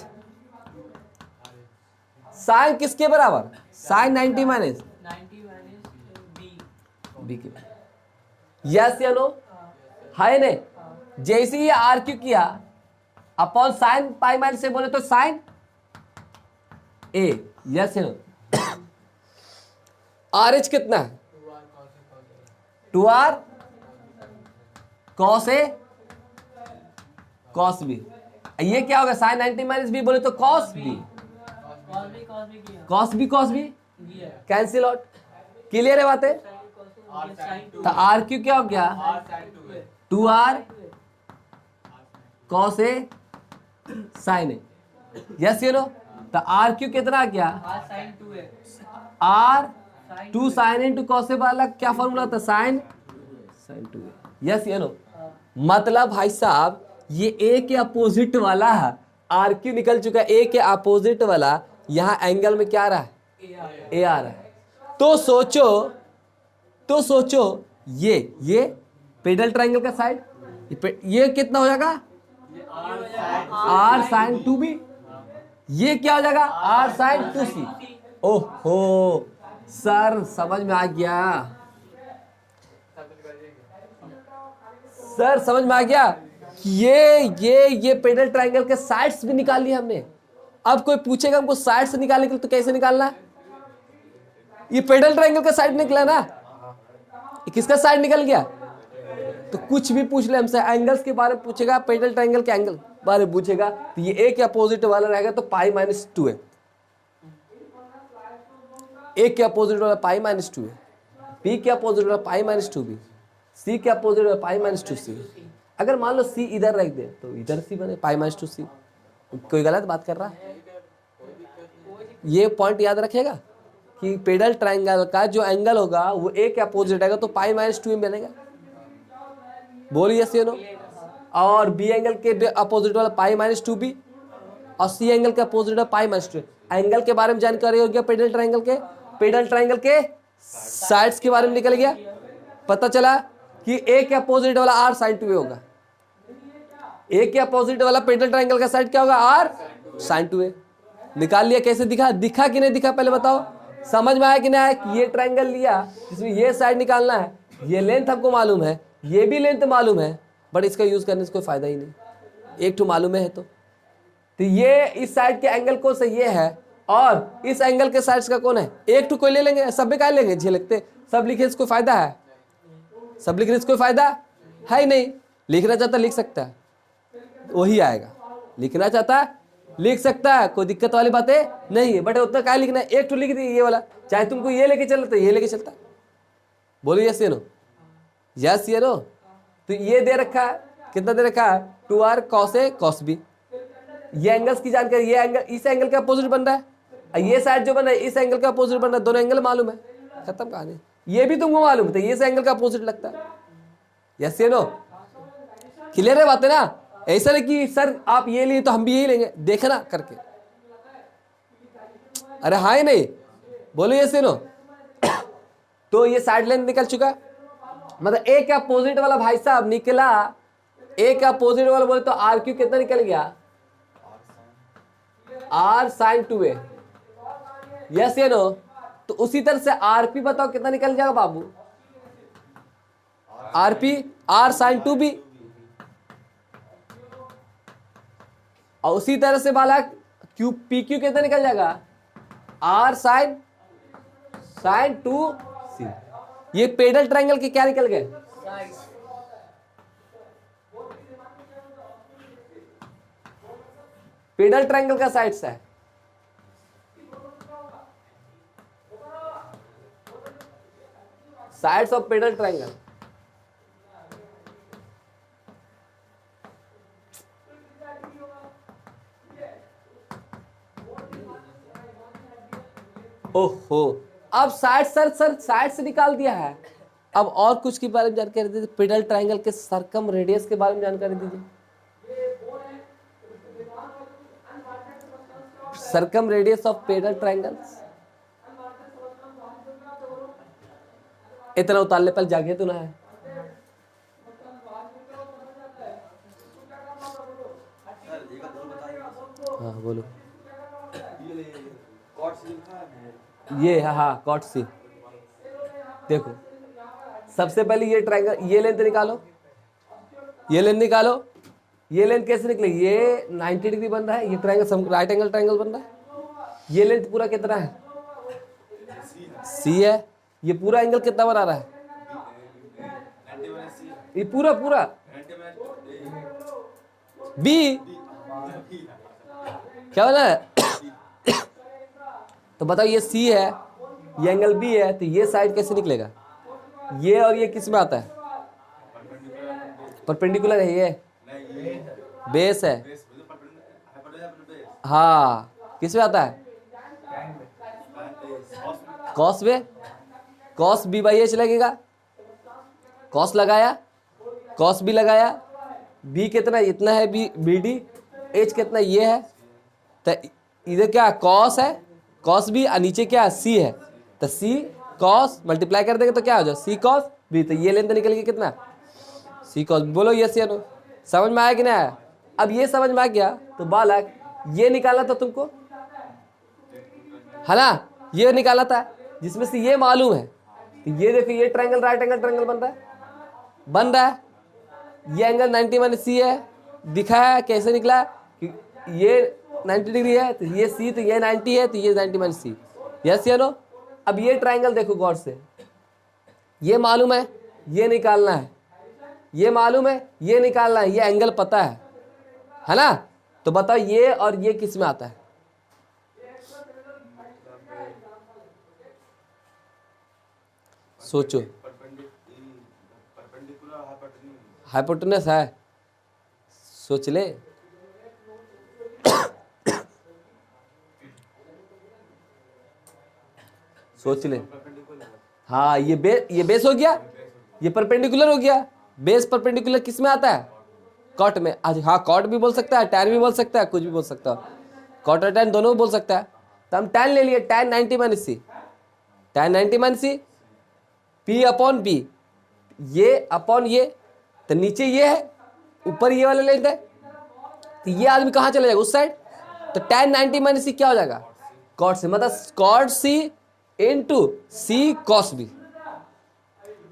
साइन किसके बराबर, साइन 90 माइनस बी के, यस या नो, है ने। जैसे ही आर क्यू किया अपॉन साइन पाई माइनस से बोले तो साइन ए, यस या नो, आर एच कितना है 2r cos a cos b, ये क्या होगा साइन 90 माइनस बी बोले तो cos b, cos b cancel out, clear है बातें। तो आर क्यू क्या हो गया 2r cos a sin a, yes या नो। तो आर क्यू कितना आ गया R 2 sin into cos a वाला क्या फॉर्मूला था sin 2a, यस या नो। मतलब भाई साहब ये ए के अपोजिट वाला आर क्यू निकल चुका है, ए के अपोजिट वाला यहां एंगल में क्या आ रहा है ए आ रहा है। तो सोचो ये पेडल ट्रायंगल का साइड ये कितना हो जाएगा आर साइन 2b, ये क्या हो जाएगा आर साइन 2c। ओहो सर समझ में आ गया, सर समझ में आ गया कि ये पेडल ट्रायंगल के साइड्स भी निकाल लिए हमने, अब कोई पूछेगा हमको साइड से निकालने के लिए, तो कैसे निकालना है? ये पेडल ट्रायंगल का साइड निकला ना, ये किसका साइड निकल गया? तो कुछ भी पूछ ले हमसे, एंगल्स के बारे में पूछेगा, पेडल ट्रायंगल के एंगल बारे में पूछेगा, तो ये एक अपोजिट वाला रहेगा तो पाई माइनस 2 है, एक के अपोजिट वाला पाई माइनस 2 है, बी के अपोजिट वाला पाई माइनस 2b, सी के अपोजिट वाला पाई माइनस 2c। अगर मान लो सी इधर रख दे तो इधर सी बने पाई माइनस 2c। कोई गलत बात कर रहा है? ये पॉइंट याद रखेगा कि पेडल ट्रायंगल का जो एंगल होगा वो ए के अपोजिट आएगा तो पाई माइनस 2 बनेगा। बोलिए यस या नो। और बी एंगल के अपोजिट वाला पाई माइनस 2b और सी एंगल के अपोजिट वाला पाई माइनस 2। एंगल के बारे में जानकारी हो गया, पेडल ट्रायंगल के साइड्स के बारे में निकल गया। पता चला कि ए के अपोजिट वाला आर साइन 2a होगा, ए के अपोजिट वाला पेडल ट्रायंगल का साइड क्या होगा? R sine 2a। निकाल लिया। कैसे दिखा कि नहीं दिखा पहले बताओ, समझ में आया कि नहीं आया? कि ये ट्रायंगल लिया जिसमें ये साइड निकालना है, ये लेंथ हमको मालूम है, ये भी लेंथ मालूम है, बट इसका यूज करने से कोई फायदा ही नहीं, एक तो मालूम है। तो ये इस साइड के एंगल कौन सा? ये है। और इस एंगल के साइड्स का कौन है? एक टू कोई ले लेंगे, सब भी क्या लेंगे? झेलते सब लिखे से कोई फायदा है? सब लिखने से कोई फायदा है ही नहीं। लिखना चाहता लिख सकता है, वही आएगा। लिखना चाहता है लिख सकता है, कोई दिक्कत वाली बातें नहीं है। बट उतना क्या लिखना है? एक टू लिख दी ये वाला, चाहे तुमको ये लेके चलता तो ये लेके चलता। बोलो यस या नो, यस या नो। तो ये दे रखा है, कितना दे रखा है? 2r cos a cos b। ये एंगल्स की जानकारी, ये एंगल इस एंगल का अपोजिट बन रहा है, ये साइड जो बन रहा है इस एंगल का अपोजिट बन रहा है। दोनों एंगल मालूम है, खत्म कहानी। ये भी तुमको मालूम है, ये इस एंगल का अपोजिट लगता है। यस या नो, क्लियर है बातें ना? ऐसा नहीं कि सर आप ये लिए तो हम भी यही लेंगे, देखना करके। अरे हाँ ही नहीं, बोलो यस या नो। तो ये साइड लेंथ निकल चुका, मतलब ए का अपोजिट वाला भाई साहब निकला। ए का अपोजिट वाला बोले तो आर क्यू कितना निकल गया? R sine 2a। यस या नो। तो उसी तरह से आरपी बताओ कितना निकल जाएगा बाबू? RP R sign 2b। और उसी तरह से वाला क्यू पी क्यू कितना निकल जाएगा? R sine 2c। ये पेडल ट्रायंगल के क्या निकल गए? पेडल ट्रायंगल का साइड्स है। Sides of pedal triangle. ओहो, अब साइड सर साइड से निकाल दिया है। अब और कुछ के बारे में जानकारी दीजिए। पेडल ट्रायंगल के सर्कम रेडियस के बारे में जानकारी दीजिए। Circum radius of pedal triangles. इतना उतारने पर जागे तो ना है। हाँ बोलो। ये हाँ कॉट सी। देखो सबसे पहले ये ट्रायंगल, ये लेंथ निकालो, ये लेंथ निकालो। ये लेंथ कैसे निकले? ये 90 डिग्री बन रहा है, ये ट्रायंगल राइट एंगल ट्रायंगल बन रहा है। ये लेंथ पूरा कितना है? सी है। ये पूरा एंगल कितना बना रहा है? ये पूरा बी क्या बना है? तो बताओ ये सी है, ये एंगल बी है, तो ये साइड कैसे निकलेगा? ये और ये किस में आता है? परपेंडिकुलर है, ये बेस है। हाँ किस में आता है? कॉस में। कॉस बी बाई एच लगेगा। कॉस लगाया, कॉस बी लगाया। बी कितना? इतना है बी बी डी। एच कितना? ये है। तो इधर क्या कॉस है, कॉस बी, और नीचे क्या सी है। तो सी कॉस मल्टीप्लाई कर देंगे तो क्या हो जाए? सी कॉस बी। तो ये लेंथ निकल गया कितना? सी कॉस। बोलो यस या नो। समझ में आया कि नहीं आया? अब ये समझ में आ गया तो बालक ये निकाला था तुमको, है ना? ये निकाला था जिसमें से ये मालूम है। तो ये देखो ये ट्रायंगल राइट एंगल ट्रायंगल बन रहा है। ये एंगल 90 - सी है, दिखा है कैसे निकला कि ये 90 डिग्री है, तो ये सी, तो ये 90 है, तो ये 90 माइनस सी। यस या नो? अब ये ट्राइंगल देखो गौर से, ये मालूम है, ये निकालना है, ये मालूम है, ये निकालना है, ये एंगल पता है ना? तो बताओ ये और ये किस में आता है? सोचो। हाइपोटेनस है, सोच ले। सोच ले। हाँ, ये बेस हो गया, ये परपेंडिकुलर हो गया। बेस परपेंडिकुलर किस में आता है? कॉट में। आज हाँ, कॉट भी बोल सकता है, टैन भी बोल सकता है, कुछ भी बोल सकता है, कॉट और टैन दोनों बोल सकता है। तो हम टैन ले लिए, टैन 90 माइनस सी, टैन 90 माइनस सी, पी अपॉन पी, ये अपॉन ये, तो नीचे ये है, ऊपर ये वाला लेंथ है, तो ये आदमी कहाँ चला जाएगा? उस साइड। तो टैन 90 माइनस सी क्या हो जाएगा? कॉट सी, मतलब कॉट सी इनटू सी कॉस बी।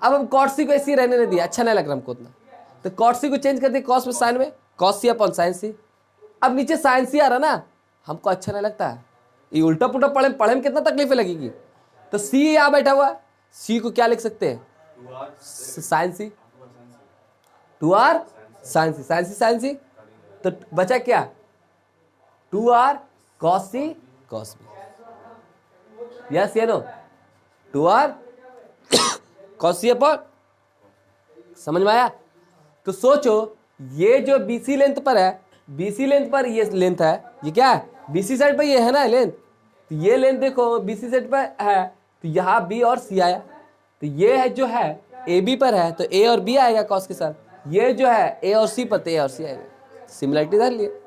अब हम कॉट सी को ऐसे ही रहने नहीं दिया, अच्छा नहीं लग रहा हमको उतना, तो कॉट सी को चेंज कर दिया कॉस में, साइन में, कॉस सी अपॉन साइन सी। अब नीचे साइन सी आ रहा ना, हमको अच्छा नहीं लगता है, ये उल्टा पुल्टा पढ़े में कितना तकलीफें लगेगी। तो सी यहाँ बैठा हुआ है, सी को क्या लिख सकते हैं? साइन सी, 2r साइन सी, साइन सी साइन सी, तो बचा क्या? 2r कॉस सी कॉस बी। यस या नो? 2r कॉस सी अपॉन, समझ में आया? तो सोचो, ये जो बीसी लेंथ पर है, बीसी लेंथ पर ये लेंथ है, ये क्या है? बीसी साइड पर ये है ना लेंथ, तो ये लेंथ देखो बीसी साइड पर है, तो यहाँ बी और सी आया, तो ये है जो है ए बी पर है, तो ए और बी आएगा कॉस के साथ, ये जो है ए और सी पर, तो ए और सी आएगा। सिमिलरिटी धर लिए।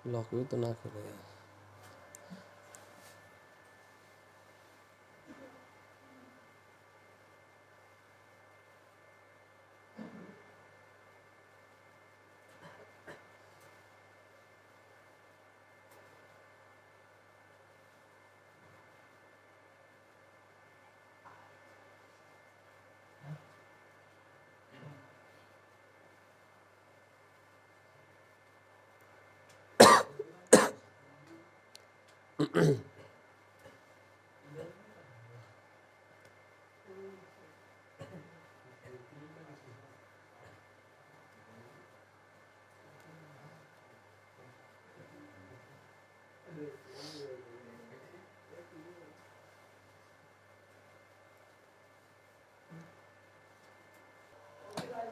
लॉक भी तो ना खोले।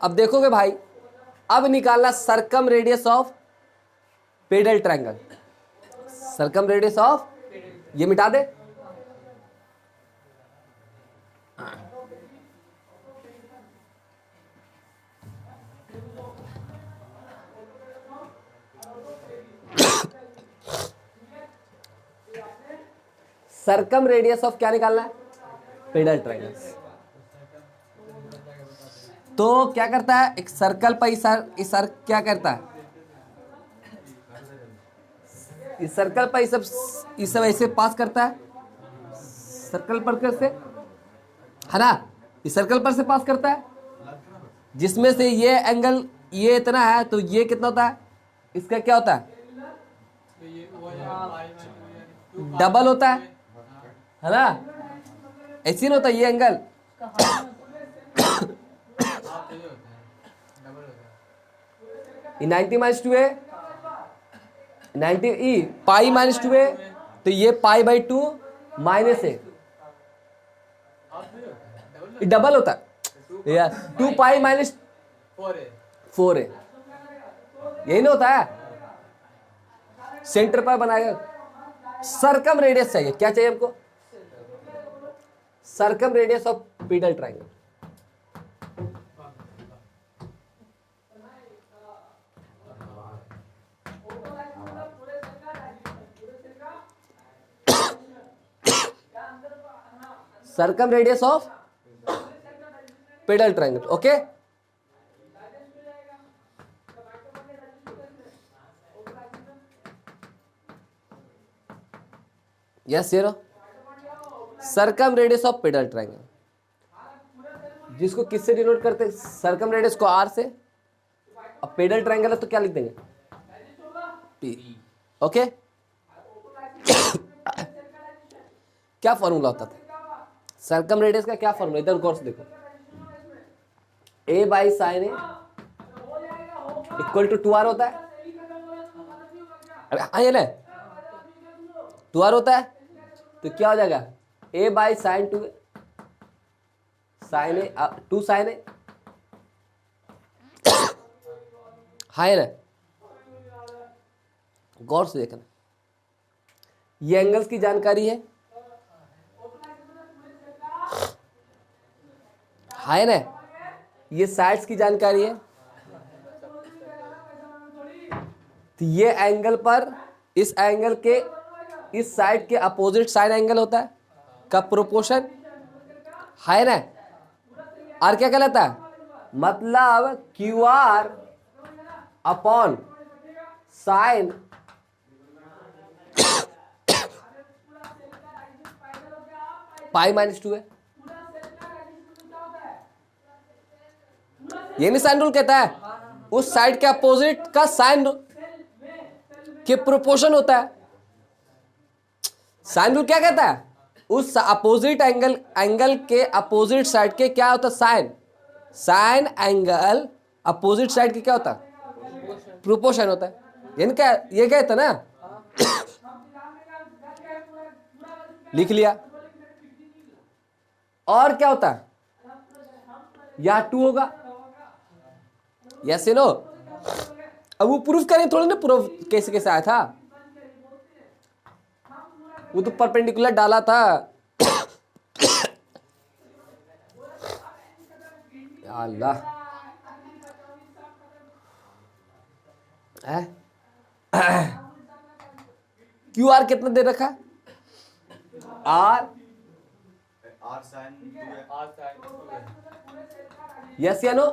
अब देखोगे भाई, अब निकालना circum radius of pedal triangle. Circumradius of, ये मिटा दे, सर्कम रेडियस ऑफ क्या निकालना है? Pedal triangle. तो क्या करता है, एक सर्कल पर इस क्या करता है, इस सर्कल पर इस सब ऐसे पास करता है, सर्कल पर से, है ना, इस सर्कल पर से पास करता है, जिसमें से ये एंगल ये इतना है, तो ये कितना होता है? इसका क्या होता है? डबल होता है ना? ऐसे नहीं होता ये एंगल, ये 90 माइनस 2 है, 90 ई पाई माइनस 2 है, तो ये पाई बाई 2 माइनस है, डबल होता है यार, 2 पाई माइनस 4 है, यही नहीं होता है? सेंटर पर बनाएगा। सर्कम रेडियस चाहिए, क्या चाहिए हमको? Circumradius of pedal triangle. Circumradius of pedal triangle, okay. Yes ये no circumradius of pedal triangle, जिसको किससे डिनोट करते हैं? सर्कम रेडियस को आर से। अब पेडल ट्रायंगल है तो क्या लिख देंगे? पी। ओके क्या फॉर्मूला होता था सर्कम रेडियस का? क्या फॉर्मूला? इधर गौर से देखो, a by sine A equal to 2r होता है। अरे हाँ ये ना 2r होता है तो क्या हो जाएगा? a by sine 2 sine A 2 sine A. हाँ ये ना गौर से देखना, ये एंगल्स की जानकारी है। हाँ ना ये साइड्स की जानकारी है। तो ये एंगल पर इस एंगल के इस साइड के अपोजिट साइड एंगल होता है का प्रोपोर्शन है ना। आर क्या कहलाता है? मतलब Q R upon sine pi minus 2 है। ये नहीं साइन रूल कहता है उस साइड के अपोजिट का साइन के प्रोपोर्शन होता है। साइन रूल क्या कहता है? उस अपोजिट एंगल के अपोजिट साइड के क्या होता है? साइन एंगल अपोजिट साइड के क्या होता है? प्रोपोर्शन होता है। इनका ये कहता ना लिख लिया। और क्या होता है? या 2 होगा। यस नो अब वो प्रूफ करें थोड़ी ना, प्रूफ कैसे कैसे आया था? वो तो परपेंडिकुलर डाला था। अल्लाह क्यू आर कितना दे रखा? आर यस या नो?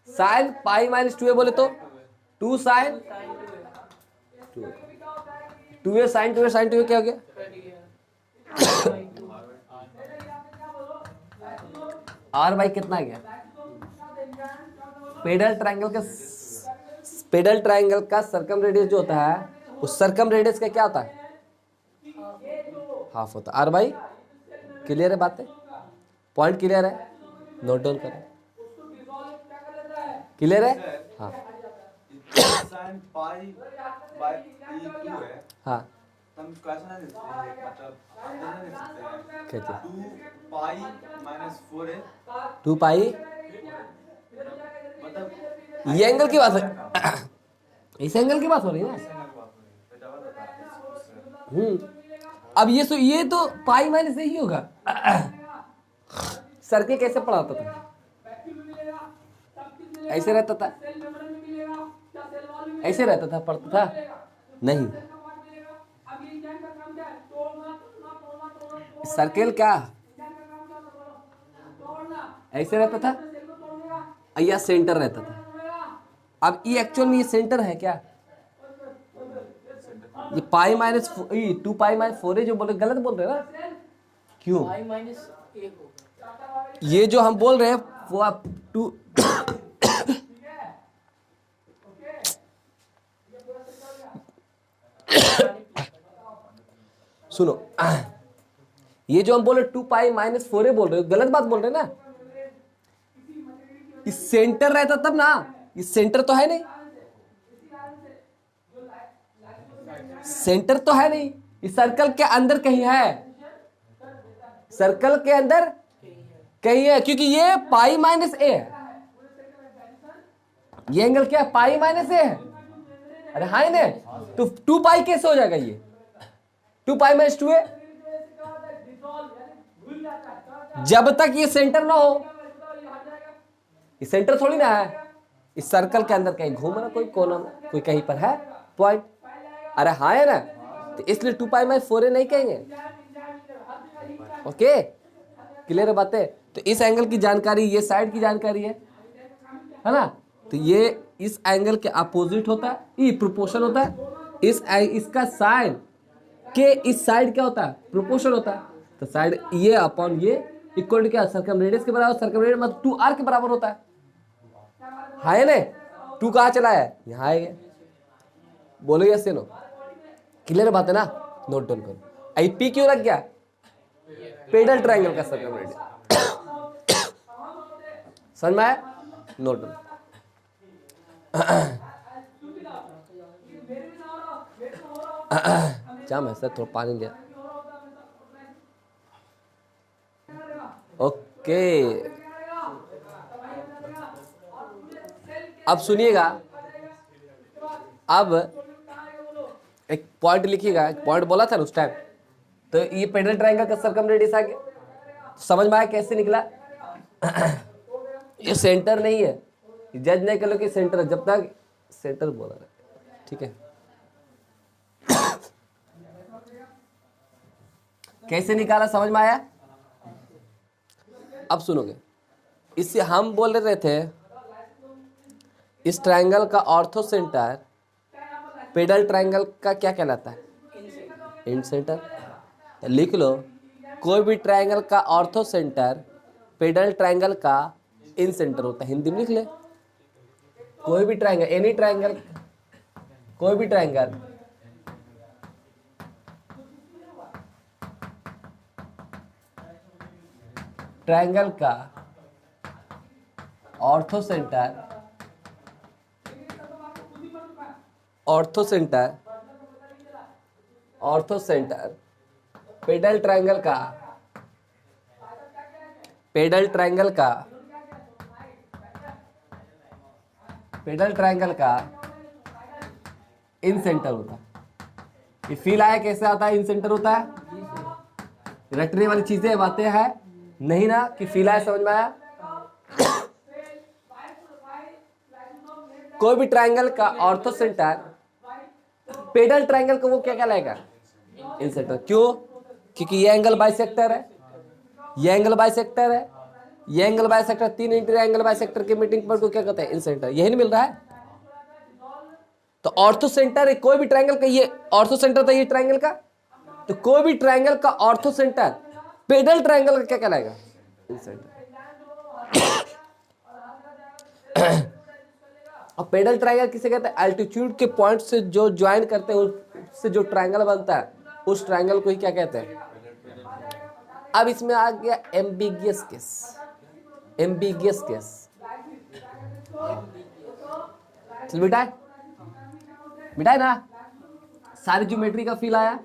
साइन पाई माइनस 2 बोले तो 2 साइन 2 साइन 2 साइन 2 क्या हो गया? आर बाई कितना आ गया? पेडल ट्रायंगल का सर्कम रेडियस जो होता है उस सर्कम रेडियस का क्या होता है? हाफ होता है। आर बाई क्लियर है बातें? पॉइंट क्लियर है? नोट डाउन करें। क्लियर है? हाँ साइन पाई बाय e2 है। हाँ हम कैसे ना लिखते हैं? मतलब अंदर नहीं लिख सकते हैं। कैसे? 2 पाई माइनस 4 है। 2 पाई मतलब ये एंगल की बात है। इस एंगल की बात हो रही है ना। अब ये तो पाई माइनस ही होगा। सर के कैसे पढ़ाता था? ऐसे रहता था, ऐसे रहता था, पढ़ता था नहीं। सर्किल क्या ऐसे रहता था या सेंटर रहता था? अब ये एक्चुअल में ये सेंटर है क्या? ये पाई माइनस 2 पाई माइनस 4 है जो बोले, गलत बोल रहे हैं ना? क्यों? ये जो हम बोल रहे हैं वो आप 2 सुनो, ये जो हम बोल रहे 2 पाई माइनस 4 बोल रहे हो, गलत बात बोल रहे हैं ना? इस सेंटर रहता तब ना, इस सेंटर तो है नहीं, सेंटर तो है नहीं, इस सर्कल के अंदर कहीं है, सर्कल के अंदर कहीं है, क्योंकि ये पाई माइनस ए है। ये एंगल क्या है? पाई माइनस ए है। अरे हाँ ने तो 2 पाई कैसे हो जाएगा? ये 2 पाई माइनस 2 है। जब तक ये सेंटर ना हो, ये सेंटर थोड़ी ना है, इस सर्कल के अंदर कहीं घूम रहा, कोई कोना में, कोई कहीं पर है पॉइंट। अरे हाँ है ना, तो इसलिए 2 पाई माइनस 4 नहीं कहेंगे। ओके क्लियर है बातें? तो इस एंगल की जानकारी ये साइड की जानकारी है ना? तो ये इस एंगल के अपोजिट होता है, ये प्रोपोर्शन होता है। इसका साइन के इस साइड क्या होता है, प्रोपोर्शन होता है। तो साइड ये अपॉन ये इक्वल टू क्या, सर्कम रेडियस के बराबर। सर्कम रेडियस मतलब 2r के बराबर होता है ना। 2 कहाँ चला है, यहाँ आएगा। बोलो यस नो, क्लियर बात है ना। नोट डाउन करो। आईपी क्यों रख गया, पेडल ट्रायंगल का सर्कम रेडियस। समझ में आया, नोट डाउन। जाम है सर, थोड़ा पानी लिया। ओके, अब सुनिएगा। अब एक पॉइंट लिखिएगा, एक पॉइंट बोला था ना उस टाइम। तो ये पेडल ट्रायंगल का सर्कम रेडियस आ गया। समझ में आया कैसे निकला। ये सेंटर नहीं है, जज नहीं कर लो कि सेंटर है, जब तक सेंटर बोला रहे, ठीक है। कैसे निकाला समझ में आया। अब सुनोगे, इससे हम बोल रहे थे इस ट्रायंगल का ऑर्थो सेंटर पेडल ट्रायंगल का क्या कहलाता है, इंड सेंटर। लिख लो, कोई भी ट्रायंगल का ऑर्थो सेंटर पेडल ट्रायंगल का इन सेंटर होता है। हिंदी में लिख ले, कोई भी ट्रायंगल, एनी ट्रायंगल, कोई भी ट्रायंगल ट्रायंगल का ortho centre, ortho centre, ortho centre pedal triangle का, पेडल ट्रायंगल का, पेडल ट्रायंगल का इन सेंटर होता है। ये फील आया कैसे आता है, इन सेंटर होता है। रटने वाली चीजें बातें हैं नहीं ना, कि फील आया, समझ में आया। कोई भी ट्रायंगल का ऑर्थो सेंटर पेडल ट्रायंगल को वो क्या कहलाएगा, इन सेंटर। क्यों, क्योंकि ये एंगल बाइसेक्टर है, ये एंगल बाइसेक्टर है, ये angle bisector, 3 interior angle bisector के मीटिंग पॉइंट को क्या कहते हैं, इन सेंटर। यही नहीं मिल रहा है। तो ऑर्थो सेंटर है कोई भी ट्रायंगल का, ये ऑर्थो सेंटर था ये ट्रायंगल का। तो कोई भी ट्रायंगल का ऑर्थो सेंटर पेडल ट्रायंगल का क्या कहलाएगा, इन सेंटर। और पेडल ट्रायंगल किसे कहते हैं, एल्टीट्यूड के पॉइंट से जो ज्वाइन करते हैं उससे जो ट्रायंगल बनता है उस ट्रायंगल को ही क्या कहते हैं। अब इसमें आ गया एम्बिगियस केस, एम्बिगियस केस। चल मिटाए, मिटाए ना, सारी ज्योमेट्री का फील आया।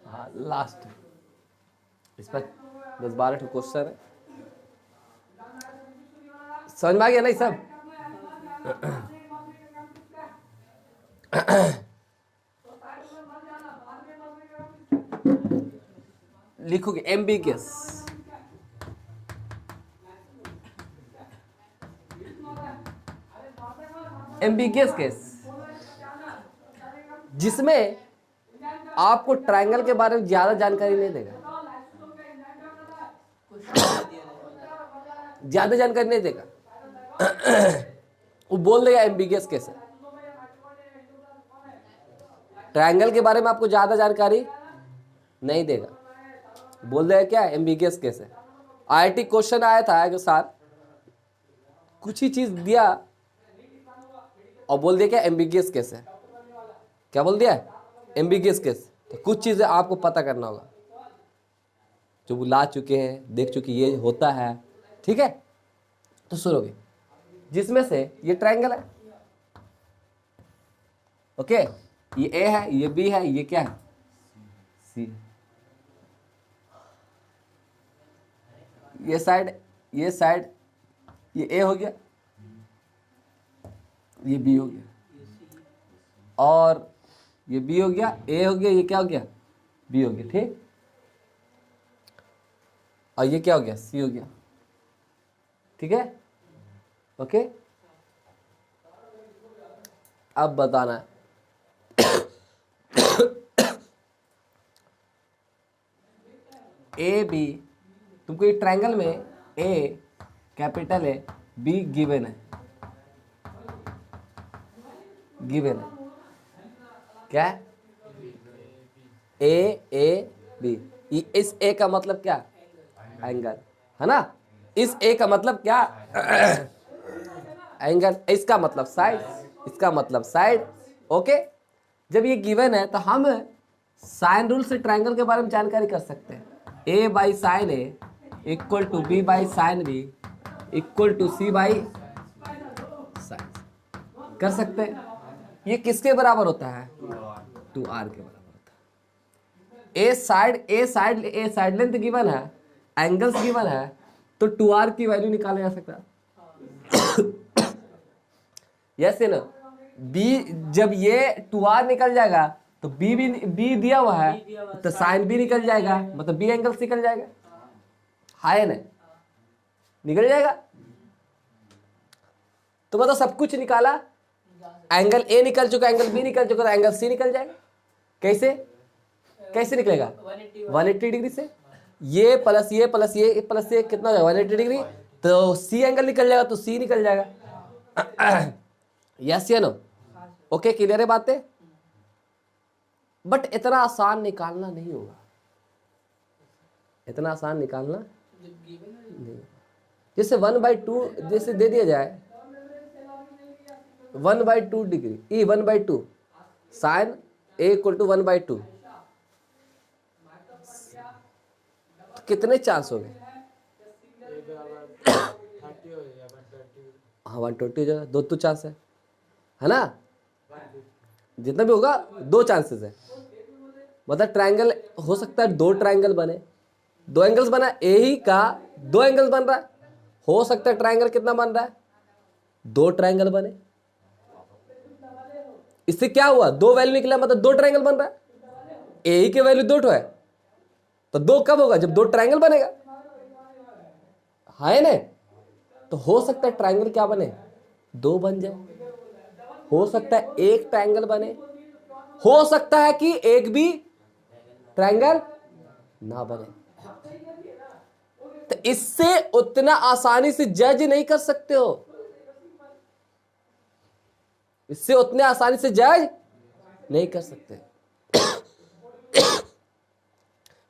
हाँ लास्ट, इस पर 10-12 क्वेश्चन है। समझ में आ गया नहीं सब। लिखोगे एम्बिगियस, एम्बिगियस केस, जिसमें आपको ट्रायंगल के बारे में ज्यादा जानकारी नहीं देगा, ज्यादा जानकारी नहीं देगा। वो बोल देगा एम्बिगियस केस है। ट्रायंगल के बारे में आपको ज्यादा जानकारी नहीं देगा, बोल देगा क्या, एम्बिगियस केस है। आईआईटी क्वेश्चन आया था के साथ, कुछ ही चीज दिया और बोल दिया क्या, एम्बिगियस केस है। क्या बोल दिया, एम्बिगियस केस। तो कुछ चीजें आपको पता करना होगा, जो वो ला चुके हैं, देख चुके, ये होता है, ठीक है। तो सुनोगे, जिसमें से ये ट्रायंगल है, ओके, ये ए है, ये बी है, ये क्या है, सी। ये साइड, ये साइड, ये ए हो गया, ये बी हो गया, और ये बी हो गया, ए हो गया, ये क्या हो गया, बी हो गया, ठीक। और ये क्या हो गया, सी हो गया, ठीक है, ओके। अब बताना है ए बी, तुमको ये ट्रायंगल में ए कैपिटल है, बी गिवन है, गिवन है क्या? A B. इस ए का मतलब क्या? एंगल, है ना? इस ए का मतलब क्या? एंगल। इसका मतलब साइड, इसका मतलब साइड। ओके, जब ये गिवन है तो हम साइन रूल से ट्रायंगल के बारे में जानकारी कर सकते हैं। A by sine A equal to B by sine B equal to C by sine, कर सकते हैं। ये किसके बराबर होता है? 2r के बराबर होता है। ए साइड लेंथ गिवन है, एंगल्स गिवन है, तो 2r की वैल्यू निकाला जा सकता है। यस ना? बी, जब ये 2r निकल जाएगा तो बी दिया हुआ है तो साइन बी निकल जाएगा, मतलब बी एंगल्स निकल जाएगा। है ना? निकल जाएगा। तो मतलब सब कुछ निकाला, एंगल ए निकल चुका, एंगल बी निकल चुका, तो एंगल सी निकल जाएगा। कैसे कैसे निकलेगा? 180 डिग्री से। ये प्लस ये प्लस ये प्लस ये कितना हो जाएगा? 180 डिग्री। तो सी एंगल निकल जाएगा, तो सी निकल जाएगा। यस या नो? ओके, क्लियर है बातें? बट इतना आसान निकालना नहीं होगा, इतना आसान निकालना नहीं। जैसे 1/2 जैसे दे दिया जाए, 1/2 डिग्री ई 1/2 साइन ए इक्वल टू 1/2, कितने चांस हो गए? हाँ 120 हो जाएगा। 2 चांस है ना? जितना भी होगा 2 चांसेस है। मतलब ट्रायंगल हो सकता है 2 ट्रायंगल बने, 2 एंगल्स बना, ए ही का 2 एंगल्स बन रहा है। हो सकता है ट्रायंगल कितना बन रहा है? 2 ट्रायंगल बने। इससे क्या हुआ? 2 वैल्यू निकला, मतलब 2 ट्रायंगल बन रहा है। ए ही के वैल्यू 2 है, तो 2 कब होगा? जब 2 ट्रायंगल बनेगा, है ना? तो हो सकता है ट्रायंगल क्या बने? 2 बन जाए। हो सकता है 1 ट्रायंगल बने, हो सकता है कि एक भी ट्रायंगल ना बने। तो इससे उतना आसानी से जज नहीं कर सकते हो, इससे उतने आसानी से जज नहीं कर सकते।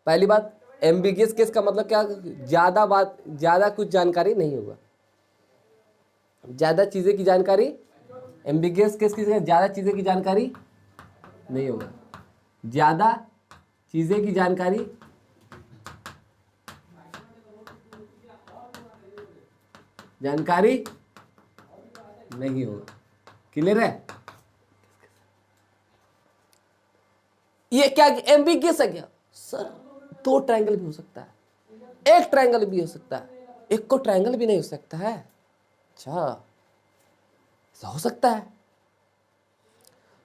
पहली बात, एम्बिगियस केस का मतलब क्या? ज्यादा कुछ जानकारी नहीं होगा, ज्यादा चीजें की जानकारी। एम्बिगियस केस की ज्यादा चीजें की जानकारी नहीं होगा, ज्यादा चीजें की जानकारी नहीं होगा। क्लियर है? ये क्या एम्बिगियस है क्या? सर 2 ट्रायंगल भी हो सकता है, 1 ट्रायंगल भी हो सकता है, 1 को ट्रायंगल भी नहीं हो सकता है। अच्छा, ऐसा हो सकता है।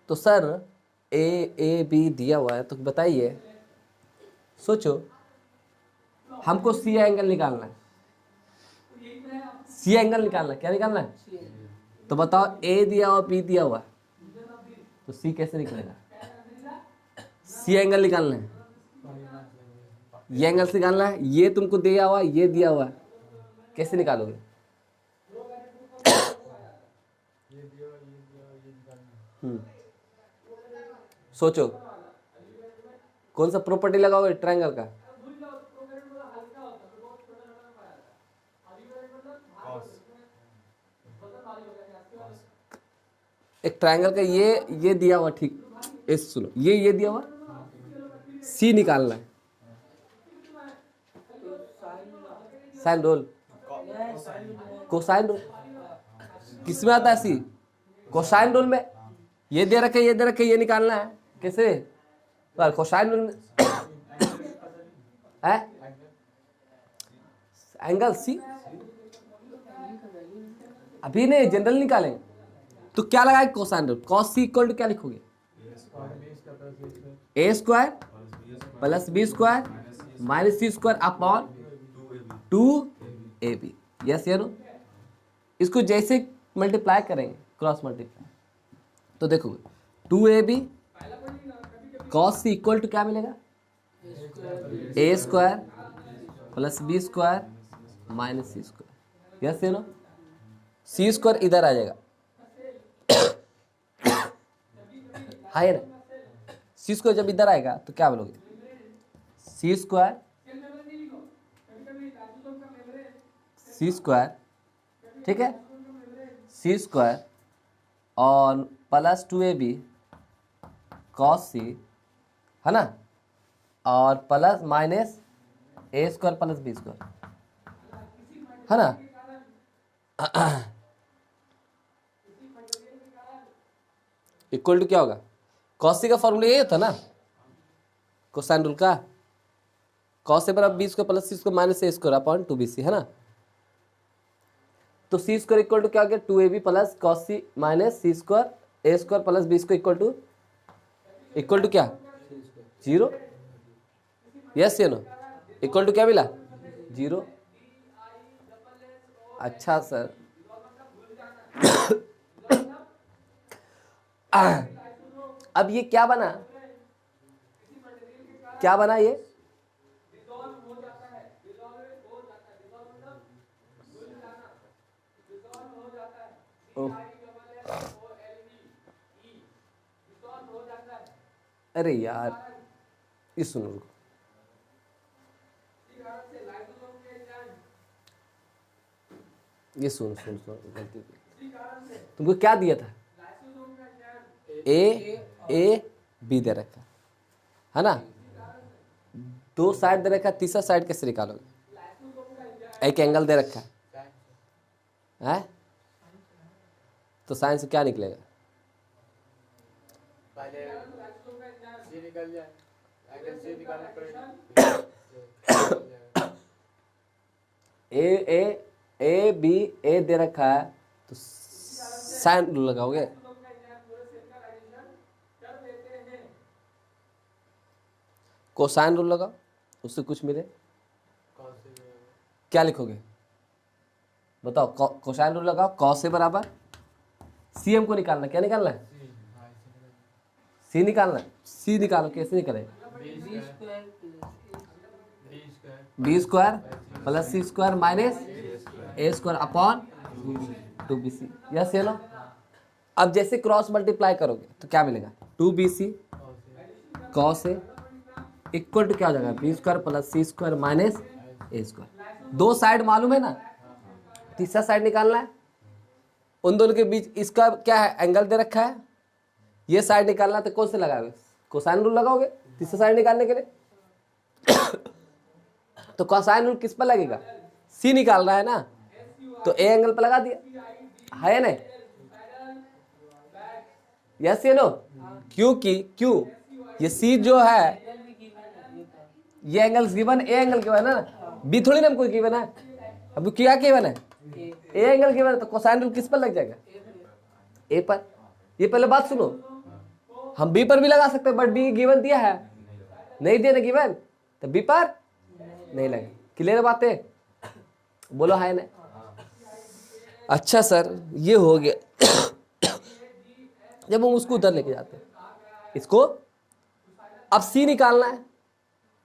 तो सर ए बी दिया हुआ है, तो बताइए, सोचो, हमको सी एंगल निकालना है, सी एंगल निकालना है। क्या निकालना है? तो बताओ, ए दिया हुआ, बी दिया हुआ, तो सी कैसे निकलेगा? सी एंगल निकालना है, ये एंगल से निकालना है। ये तुमको दिया हुआ, ये दिया हुआ, कैसे निकालोगे? सोचो, कौन सा प्रॉपर्टी लगाओगे ट्रायंगल का? एक ट्रायंगल का ये दिया हुआ, ठीक, इस सुनो, ये दिया हुआ, सी निकालना है। साइन रोल, कोसाइन रोल किसमें आता है? सी कोसाइन रोल में। ये दे रखे, ये दे रखे, ये निकालना है। कैसे? तो कोसाइन रोल में है एंगल सी। अभी नहीं, जनरल निकालेंगे तो क्या लगाए? Cosine rule. Cos C equal to क्या लिखोगे? A square plus B square minus C square upon 2ab। Yes या नो? इसको जैसे मल्टीप्लाई करेंगे, क्रॉस मल्टीप्लाई, तो देखोगे 2ab cos C equal to क्या मिलेगा? A square plus B square minus C square. Yes या नो? सी स्क्वायर इधर आ जाएगा, आए ना, सी स्क्वायर जब इधर आएगा तो क्या बोलोगे, सी स्क्वायर ठीक है, सी स्क्वायर और प्लस 2ab कॉस सी, है ना, और plus minus A square plus B square, है ना। इक्वल टू क्या होगा, कॉस सी का फॉर्मूला यही होता ना, कोसाइन रूल का, कॉस ए बराबर B square plus C square minus A square upon 2bc, है ना। तो सी स्क्वायर इक्वल टू क्या हो गया, 2ab plus cos C minus C square A square plus B square equal to क्या, 0। Yes या no, equal to क्या मिला, 0। अच्छा सर, अब ये क्या बना, क्या बना ये, अरे यार ये सुनो, रुको, ये सुन सुन सुन, गलती की। तुमको क्या दिया था, ए बी दे रखा है ना, 2 साइड दे रखा, तीसरा साइड कैसे निकालोगे, एक एंगल दे रखा है, तो साइन से क्या निकलेगा, ए बी ए दे रखा है तो साइन रूल लगाओगे, कोसाइन रूल लगाओ, उससे कुछ मिले, क्या लिखोगे बताओ, कोसाइन रूल लगाओ, कॉस ए बराबर सी हमको निकालना, क्या निकालना है, सी निकालना है, सी निकालो, कैसे निकले, B square plus C square minus A square upon 2bc, yes ये लो। अब जैसे क्रॉस मल्टीप्लाई करोगे तो क्या मिलेगा, 2bc cos A equal to क्या हो जाएगा, B square plus C square minus A square, 2 side मालूम है ना, तीसरा साइड निकालना है, उन दोनों के बीच इसका क्या है, एंगल दे रखा है, ये साइड निकालना है, तो कौन से लगाओगे, कोसाइन रूल लगाओगे तीसरा साइड निकालने के लिए। तो कोसाइन रूल किस पर लगेगा, सी निकाल रहा है ना, तो ए एंगल पर लगा दिया, है ना, यस ये नो, क्योंकि क्यों ये सी जो है, ये angle given, A angle given है ना, बी थोड़ी ना हमको गिवन है, अब क्या गिवन है, ए एंगल गिवन है, तो कोसाइन रूल किस पर लग जाएगा, ए पर। ये पहले बात सुनो, हम बी पर भी लगा सकते हैं, बट बी गिवन दिया है, नहीं दिया ना गिवन, तो बी पर नहीं लगे, क्लियर बात है, बोलो है ना। अच्छा सर ये हो गया। जब हम उसको उधर लेके जाते हैं, इसको अब सी निकालना है,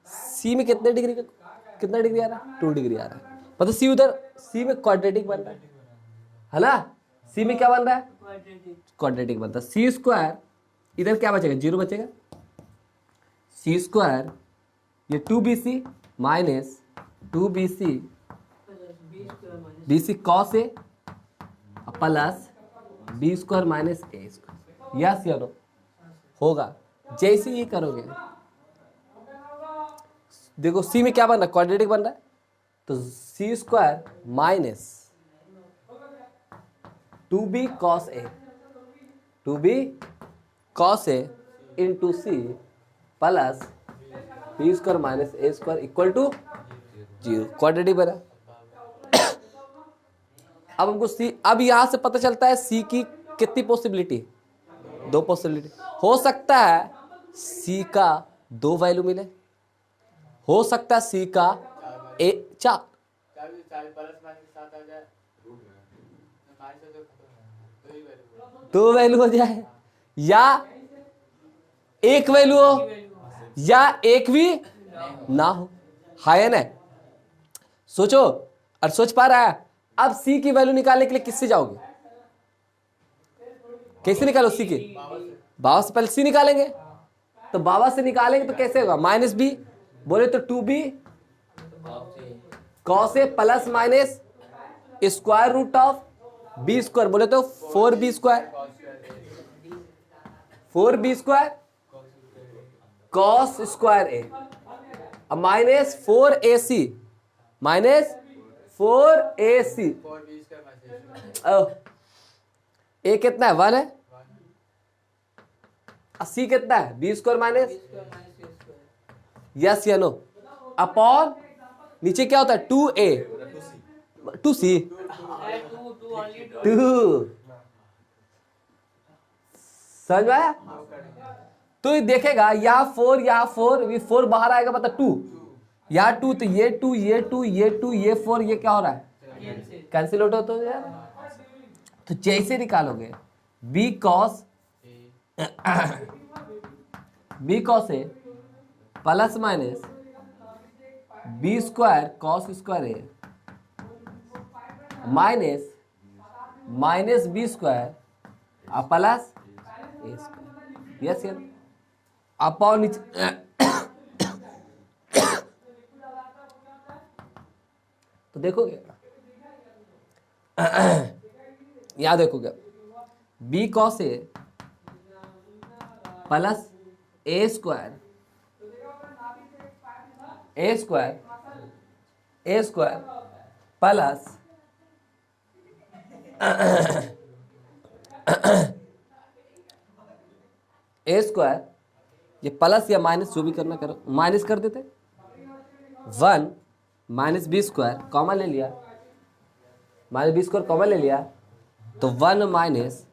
सी में कितने डिग्री, कितना डिग्री आ रहा है, 2 डिग्री आ रहा है, मतलब सी उधर, सी में क्वाड्रेटिक बन रहा है ना, सी में क्या बन रहा है, क्वाड्रेटिक बनता है, सी स्क्वायर इधर क्या बचेगा, 0 बचेगा, सी स्क्वायर ये 2bc minus 2bc bc cos A plus B square minus A square, yes या नो, होगा। जैसे ये करोगे देखो सी में क्या बन रहा है, क्वाड्रेटिक बन रहा है, तो C square minus 2b cos A, 2b cos A into C plus B square minus A square equal to 0, quadratic बना। अब हमको सी, अब यहां से पता चलता है सी की कितनी पॉसिबिलिटी, 2 पॉसिबिलिटी, हो सकता है सी का 2 वैल्यू मिले, हो सकता है सी का 4 2 वैल्यू हो जाए, या 1 वैल्यू हो, या 1 भी ना हो, है ना। सोचो, और सोच पा रहा है, अब सी की वैल्यू निकालने के लिए किससे जाओगे, कैसे निकालो सी की, बाबा से पहले सी निकालेंगे, तो बाबा से निकालेंगे तो कैसे होगा, माइनस बी, बोले तो 2b cos A plus minus square root of B square, बोले तो 4b square, 4b square cos square A, अब माइनस 4ac, माइनस 4ac, ए कितना है 1 है, सी कितना है बी स्क्वायर माइनस, यस या नो, अपॉन नीचे क्या होता है 2a 2c 2, समझ में आया। तो ये देखेगा यहाँ 4 यहाँ 4, ये 4 बाहर आएगा मतलब 2, यहाँ 2, तो ये 2 ये 2 ये 2 ये 4, ये क्या हो रहा है कैंसिल आउट होता है यार। तो जैसे निकालोगे b cos A plus minus B square cos square A minus B square plus A square, yes yes, upon नीचे तो देखोगे याद देखोगे B cos A plus A square plus A square, ये प्लस या माइनस जो भी करना करो, माइनस कर देते 1 माइनस बी स्क्वायर कॉमन ले लिया, माइनस बी स्क्वायर कॉमन ले लिया, तो 1 माइनस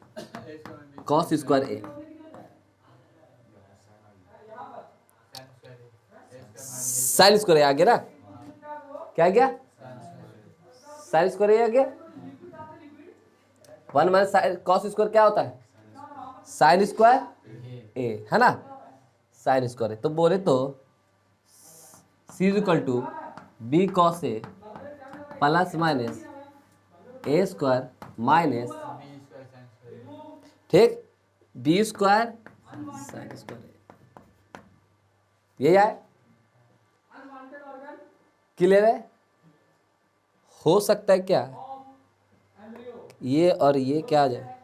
कॉस स्क्वायर ए, साइन स्क्वायर आ गया ना, क्या आ गया साइन स्क्वायर आ गया, 1 माइनस कॉस स्क्वायर क्या होता है साइन स्क्वायर ए, है ना, साइन स्क्वायर, तो बोले तो C is equal to B cos A plus minus A square minus, ठीक, B square sine square A, यही आए, क्लियर है। हो सकता है क्या ये और ये क्या आ जाए,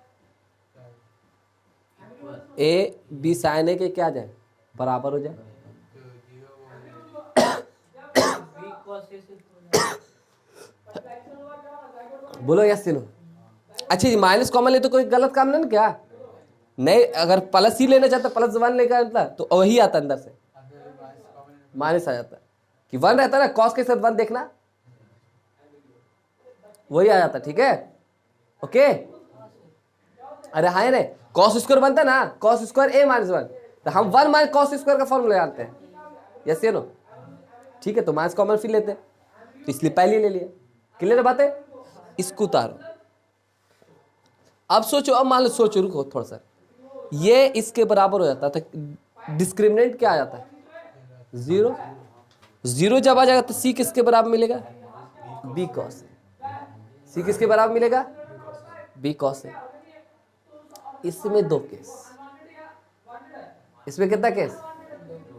ए बी साइन ए के क्या आ जाए बराबर हो जाए, बोलो यस नो। अच्छा जी माइनस कॉमन ले तो कोई गलत काम नहीं ना क्या, नहीं, अगर प्लस ही लेना चाहता प्लस 1 लेकर आता तो वही आता अंदर से माइनस आ जाता, कि 1 रहता ना कॉस के साथ 1 देखना वही आ जाता, ठीक है ओके। अरे हाँ रे कॉस स्क्वायर बनता ना, कॉस स्क्वायर ए माइनस 1, तो हम 1 माइनस कॉस स्क्वायर का फॉर्मूला जानते हैं, यस या नो, ठीक है, तो माइनस कॉमन फिर लेते हैं, तो इसलिए पहले ले लिया, क्लियर बात है। इसको उतारो, अब सोचो, अब मान लो सोचो, रुको थोड़ा सा, ये इसके बराबर हो जाता है तो डिस्क्रिमिनेंट क्या आ जाता है 0, 0 जब आ जाएगा तो सी किसके बराबर मिलेगा बी कॉस, सी किसके बराबर मिलेगा बी कॉस ए। इसमें 2 केस, इसमें कितना केस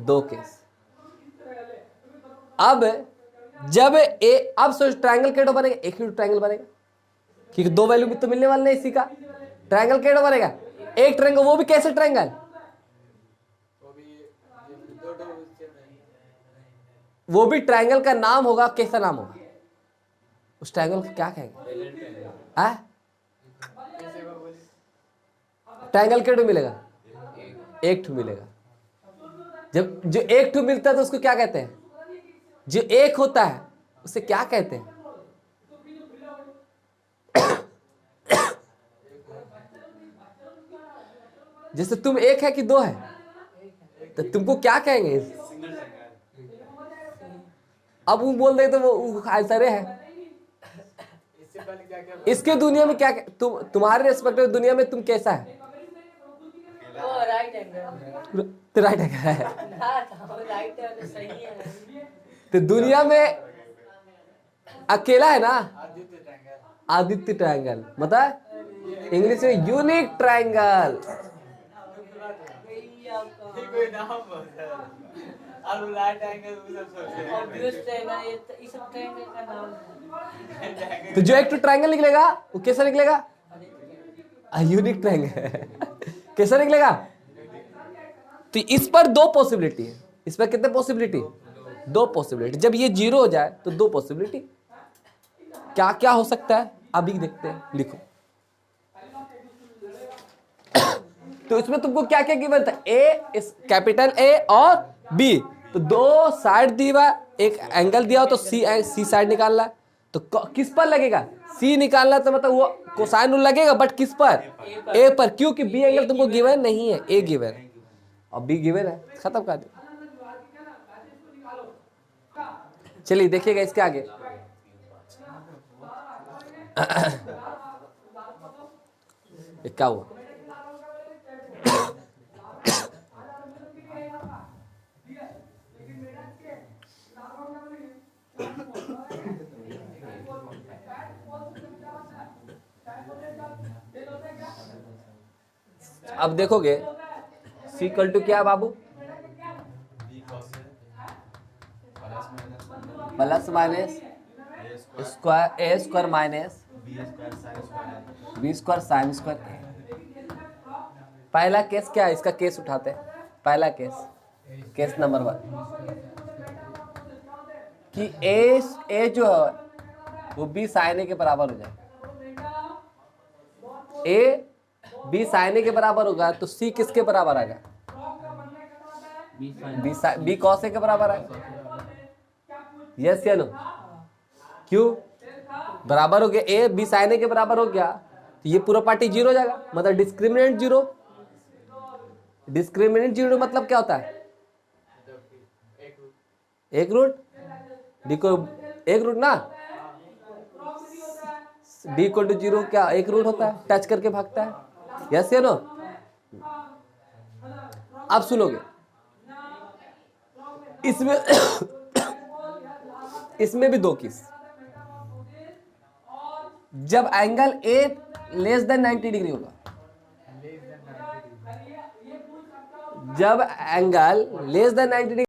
2 केस। अब जब ए, अब सोच ट्रायंगल कैडो बनेगा, एक ही ट्रायंगल बनेगा क्योंकि 2 वैल्यू भी तो मिलने वाले नहीं, इसी का ट्रायंगल कैडो बनेगा, एक ट्रायंगल, वो भी कैसे ट्रायंगल, वो भी ट्रायंगल का नाम होगा, कैसा नाम होगा उस ट्रायंगल को क्या कहेंगे, ट्रायंगल कैडो मिलेगा, एक ठू मिलेगा, जब जो एक ठू मिलता है तो उसको क्या कहते हैं, जो एक होता है उसे क्या कहते हैं, जैसे तुम एक है कि 2 है, तो तुमको क्या कहेंगे, अब वो बोल दे तो वो आंसर है। इसके दुनिया में क्या, तुम्हारे रेस्पेक्टिव दुनिया में तुम कैसा है, तो राइट है, तो दुनिया में अकेला है ना आदित्य ट्रायंगल, मतलब इंग्लिश में यूनिक ट्रायंगल, अब लाइट एंगल वो सब सोच रहे ऑब्वियस ट्रायंगल ये इस सब ट्रायंगल का नाम है। तो जो एक ट्रायंगल निकलेगा वो कैसा निकलेगा? Unique triangle. कैसा निकलेगा? तो इस पर दो पॉसिबिलिटी है। इस पर कितने पॉसिबिलिटी? दो पॉसिबिलिटी। जब ये जीरो हो जाए तो दो पॉसिबिलिटी। क्या क्या हो सकता है अभी देखते हैं। लिखो। तो इसमें तुमको क्या क्या गिवन था? ए, इस कैपिटल ए और बी। तो दो साइड दी हुआ, एक एंगल दिया हो तो सी साइड निकालना है। तो किस पर लगेगा? सी निकालना। तो मतलब वो कोसाइन रूल लगेगा, बट किस पर? ए पर। क्योंकि बी एंगल तुमको गिवन नहीं है, ए गिवन है और बी गिवन है। खत्म कर दिया। चलिए देखिएगा इसके आगे। क्या हुआ? अब देखोगे सी इक्वल टू क्या है बाबू? Plus minus square A square minus B square sine square A. पहला केस क्या है? इसका केस उठाते हैं। पहला केस नंबर 1 कि ए जो है वो बी साइन ए के बराबर हो जाए। ए बी साइन ए के बराबर होगा तो सी किसके बराबर आएगा? बी कॉस ए के बराबर आएगा। यस या नो? क्यों? बराबर हो गया। ए बी साइन ए के बराबर हो गया तो ये पूरा पार्टी जीरो हो जाएगा। मतलब डिस्क्रिमिनेंट जीरो। डिस्क्रिमिनेंट जीरो मतलब क्या होता है? एक रूट। डी को एक रूट ना, डी इक्वल टू जीरो क्या एक रूट होता है? टच करके भागता है। यस या नो? अब सुनोगे इसमें इसमें भी दो केस। जब angle A less than 90 degree होगा, जब एंगल लेस देन 90 डिग्री